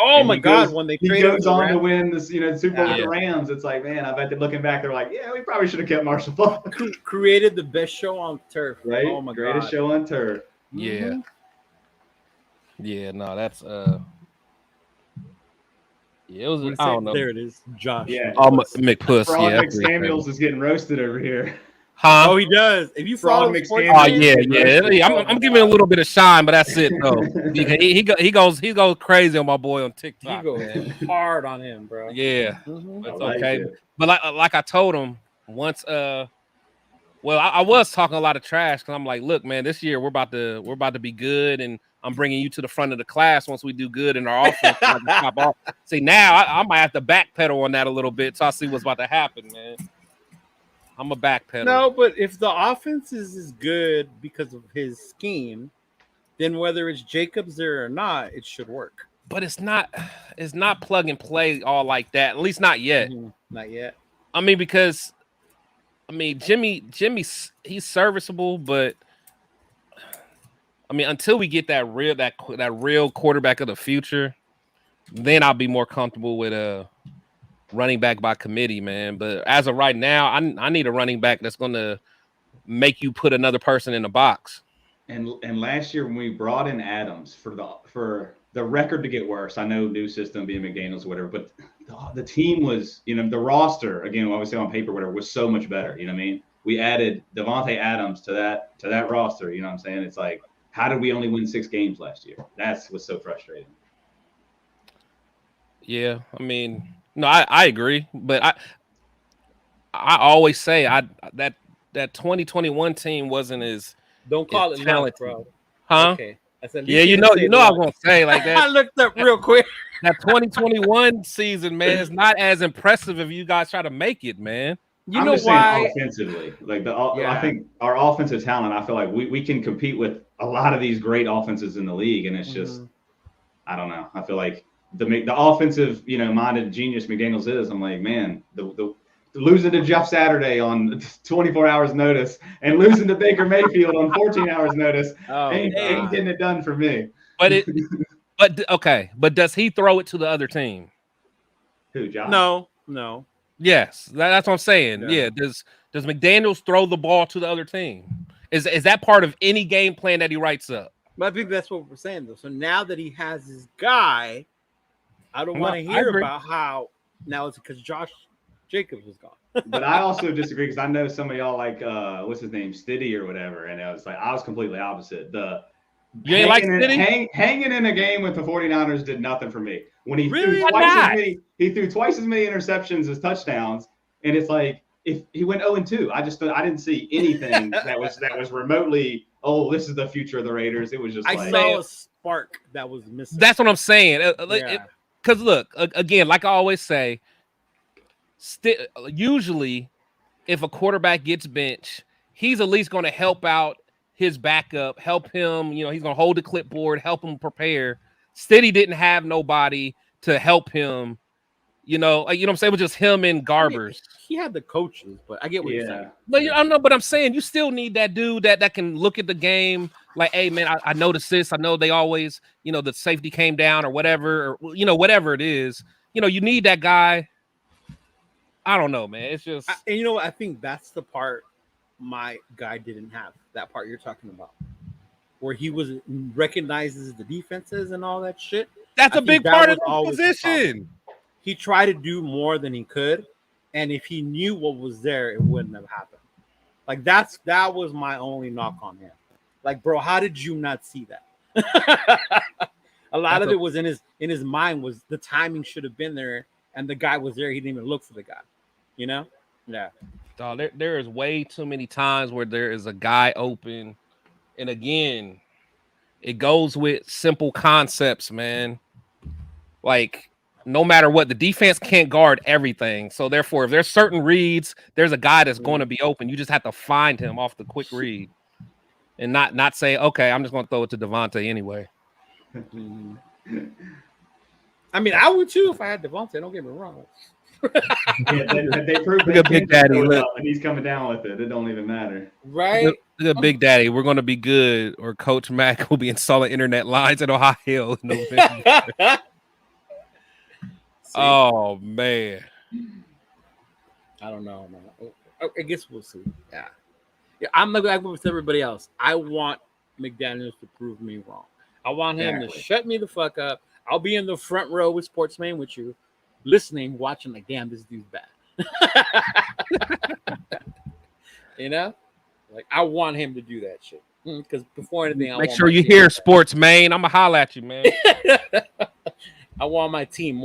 Oh my God! When he goes on to win this, Super Bowl with the Rams, it's like, man, I bet they're looking back, they're like, yeah, we probably should have kept Marshall Faulk. Created the best show on turf, right? Oh my Greatest God. show on turf. Yeah. Mm-hmm. Yeah, no, that's yeah, it was. I don't know. There it is, Josh. Yeah, McPuss. Yeah, McSamuels is getting roasted over here. Huh? Oh, he does. If you follow McSamuels, oh yeah. I'm giving a little bit of shine, but that's it though. he goes crazy on my boy on TikTok. He goes hard on him, bro. Yeah, mm-hmm. It's okay. But like I told him once, I was talking a lot of trash because I'm like, look, man, this year we're about to be good, and I'm bringing you to the front of the class once we do good in our offense. See, now I might have to backpedal on that a little bit, so I see what's about to happen, man. I'm a backpedal. No, but if the offense is good because of his scheme, then whether it's Jacobs there or not, it should work. But it's not plug and play all like that. At least not yet. Not yet. I mean, because Jimmy, he's serviceable, but I mean, until we get that real quarterback of the future, then I'll be more comfortable with a running back by committee, man. But as of right now, I need a running back that's going to make you put another person in the box. And last year when we brought in Adams for the record to get worse, I know new system being McDaniels or whatever, but the team was, the roster, again, what we say on paper, whatever, was so much better. You know what I mean? We added Devontae Adams to that roster. You know what I'm saying? It's like, how did we only win 6 games last year? That's what's so frustrating. Yeah, I mean, no, I agree, but I always say that 2021 team wasn't as don't call it talented, bro. Huh? Okay. I said, yeah, I was gonna say like that. I looked up real quick. That 2021 season, man, is not as impressive if you guys try to make it, man. You know why? Offensively, like I think our offensive talent, I feel like we can compete with a lot of these great offenses in the league, and it's just, I don't know. I feel like the offensive, minded genius McDaniels is. I'm like, man, the losing to Jeff Saturday on 24 hours notice and losing to Baker Mayfield on 14 hours notice ain't getting it done for me. But does he throw it to the other team? Who, Josh? No. Yes, that's what I'm saying. Yeah. Does McDaniels throw the ball to the other team? Is that part of any game plan that he writes up? But I think that's what we're saying, though. So now that he has his guy, I don't want to hear about how now it's because Josh Jacobs was gone. But I also disagree because I know some of y'all like what's his name, Stiddy or whatever, and I was completely opposite. You ain't like Stiddy? Hanging in a game with the 49ers did nothing for me. When he really threw twice as many interceptions as touchdowns, and it's like if he went 0-2, I didn't see anything that was remotely, oh, this is the future of the Raiders. It was just I saw a spark that was missing. That's what I'm saying. Because look, again, like I always say, usually if a quarterback gets benched, he's at least going to help out his backup, help him, he's going to hold the clipboard, help him prepare. Stiddy didn't have nobody to help him, you know what I'm saying? It was just him and Garbers. He had the coaches, but I get what you're saying. But I know, but I'm saying you still need that dude that can look at the game like, hey man, I noticed this. I know they always, the safety came down or whatever, or whatever it is. You need that guy. I don't know, man. It's just and what? I think that's the part my guy didn't have. That part you're talking about, where he recognizes the defenses and all that shit. That's a big part of the position. He tried to do more than he could, and if he knew what was there, it wouldn't have happened. Like that was my only knock on him. Like, bro, how did you not see that? A lot of it was in his mind was the timing should have been there, and the guy was there. He didn't even look for the guy. Yeah. Dog, there is way too many times where there is a guy open, and again, it goes with simple concepts, man. Like, no matter what, the defense can't guard everything. So therefore, if there's certain reads, there's a guy that's going to be open. You just have to find him off the quick read, and not say, okay, I'm just going to throw it to Devontae anyway. I mean, I would too if I had Devontae. Don't get me wrong. They proved look at Big Daddy, and he's coming down with it. It don't even matter, right? Look at Big Daddy. We're going to be good, or Coach Mack will be installing internet lines at Ohio in November. Oh man, I don't know, man. I guess we'll see. Yeah. I'm like with everybody else. I want McDaniels to prove me wrong. I want him to shut me the fuck up. I'll be in the front row with Sportsman with you, listening, watching, like, damn, this dude's bad. Like, I want him to do that shit. Because before anything, make sure you hear Sportsman. I'm gonna holler at you, man. I want my team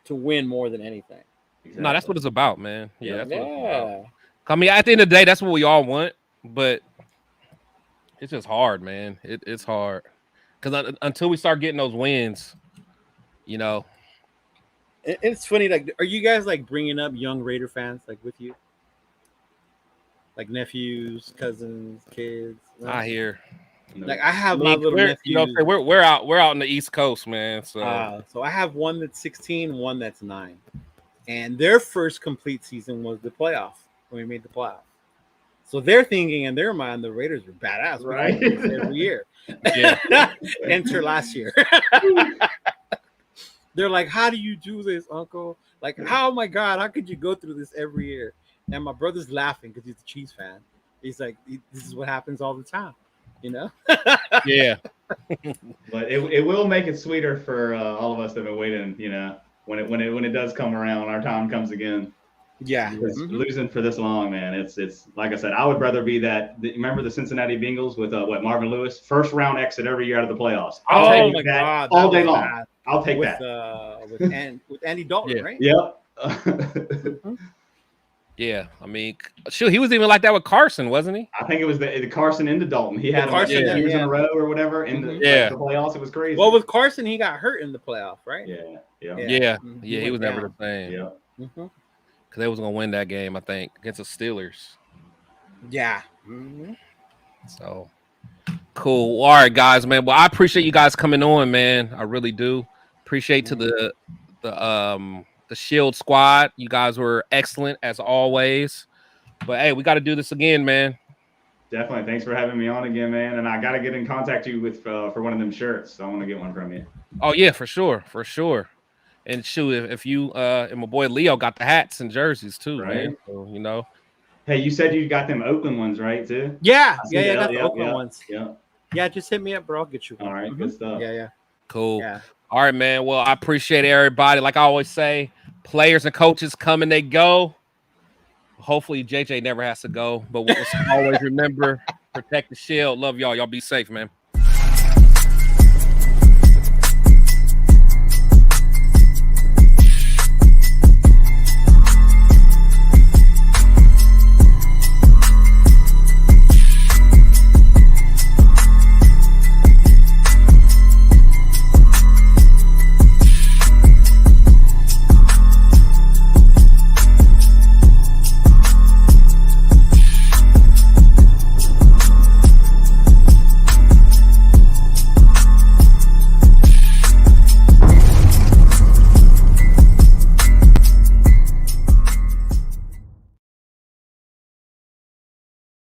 to win more than anything. Exactly. No, that's what it's about, man. Yeah, that's what it's about. I mean, at the end of the day, that's what we all want, but it's just hard, man. It's hard. because until we start getting those wins, you know. It's funny. Like, are you guys like bringing up young Raider fans like with you? Like nephews, cousins, kids. I hear. Like I have my little nephews. You know, we're out in the East Coast, man. So so I have one that's 16, one that's 9, and their first complete season was the playoff when we made the playoff. So they're thinking in their mind the Raiders are badass, right? Every year. Yeah. Enter last year. They're like, how do you do this, Uncle? Like, oh my God, how could you go through this every year? And my brother's laughing because he's a Chiefs fan. He's like, this is what happens all the time, you know? Yeah. But it will make it sweeter for all of us that have been waiting, you know, when it does come around, our time comes again. Yeah. Losing for this long, man. It's like I said, I would rather be that. Remember the Cincinnati Bengals with Marvin Lewis, first round exit every year out of the playoffs. Oh my God, all day long. I'll take that. With Andy Dalton, right? Yep. Yeah, I mean, shoot, he was even like that with Carson, wasn't he? I think it was the Carson into Dalton. He had Carson years in a row or whatever in the playoffs. It was crazy. Well, with Carson, he got hurt in the playoff, right? Yeah. He was never the same. Yeah. Because they was gonna win that game, I think, against the Steelers. Yeah. So cool. All right, guys, man. Well, I appreciate you guys coming on, man. I really do. Appreciate to the Shield squad. You guys were excellent as always. But hey, we got to do this again, man. Definitely. Thanks for having me on again, man. And I got to get in contact you with for one of them shirts. So I want to get one from you. Oh yeah, for sure. And shoot, if you and my boy Leo got the hats and jerseys too, right? Man. So, you know. Hey, you said you got them Oakland ones, right? Too. Yeah. I got the Oakland ones. Yeah. Yeah, just hit me up, bro. I'll get you one. All right, good stuff. Yeah. Cool. Yeah. All right, man. Well, I appreciate everybody. Like I always say, players and coaches come and they go. Hopefully, JJ never has to go. But we'll always remember, protect the shield. Love y'all. Y'all be safe, man.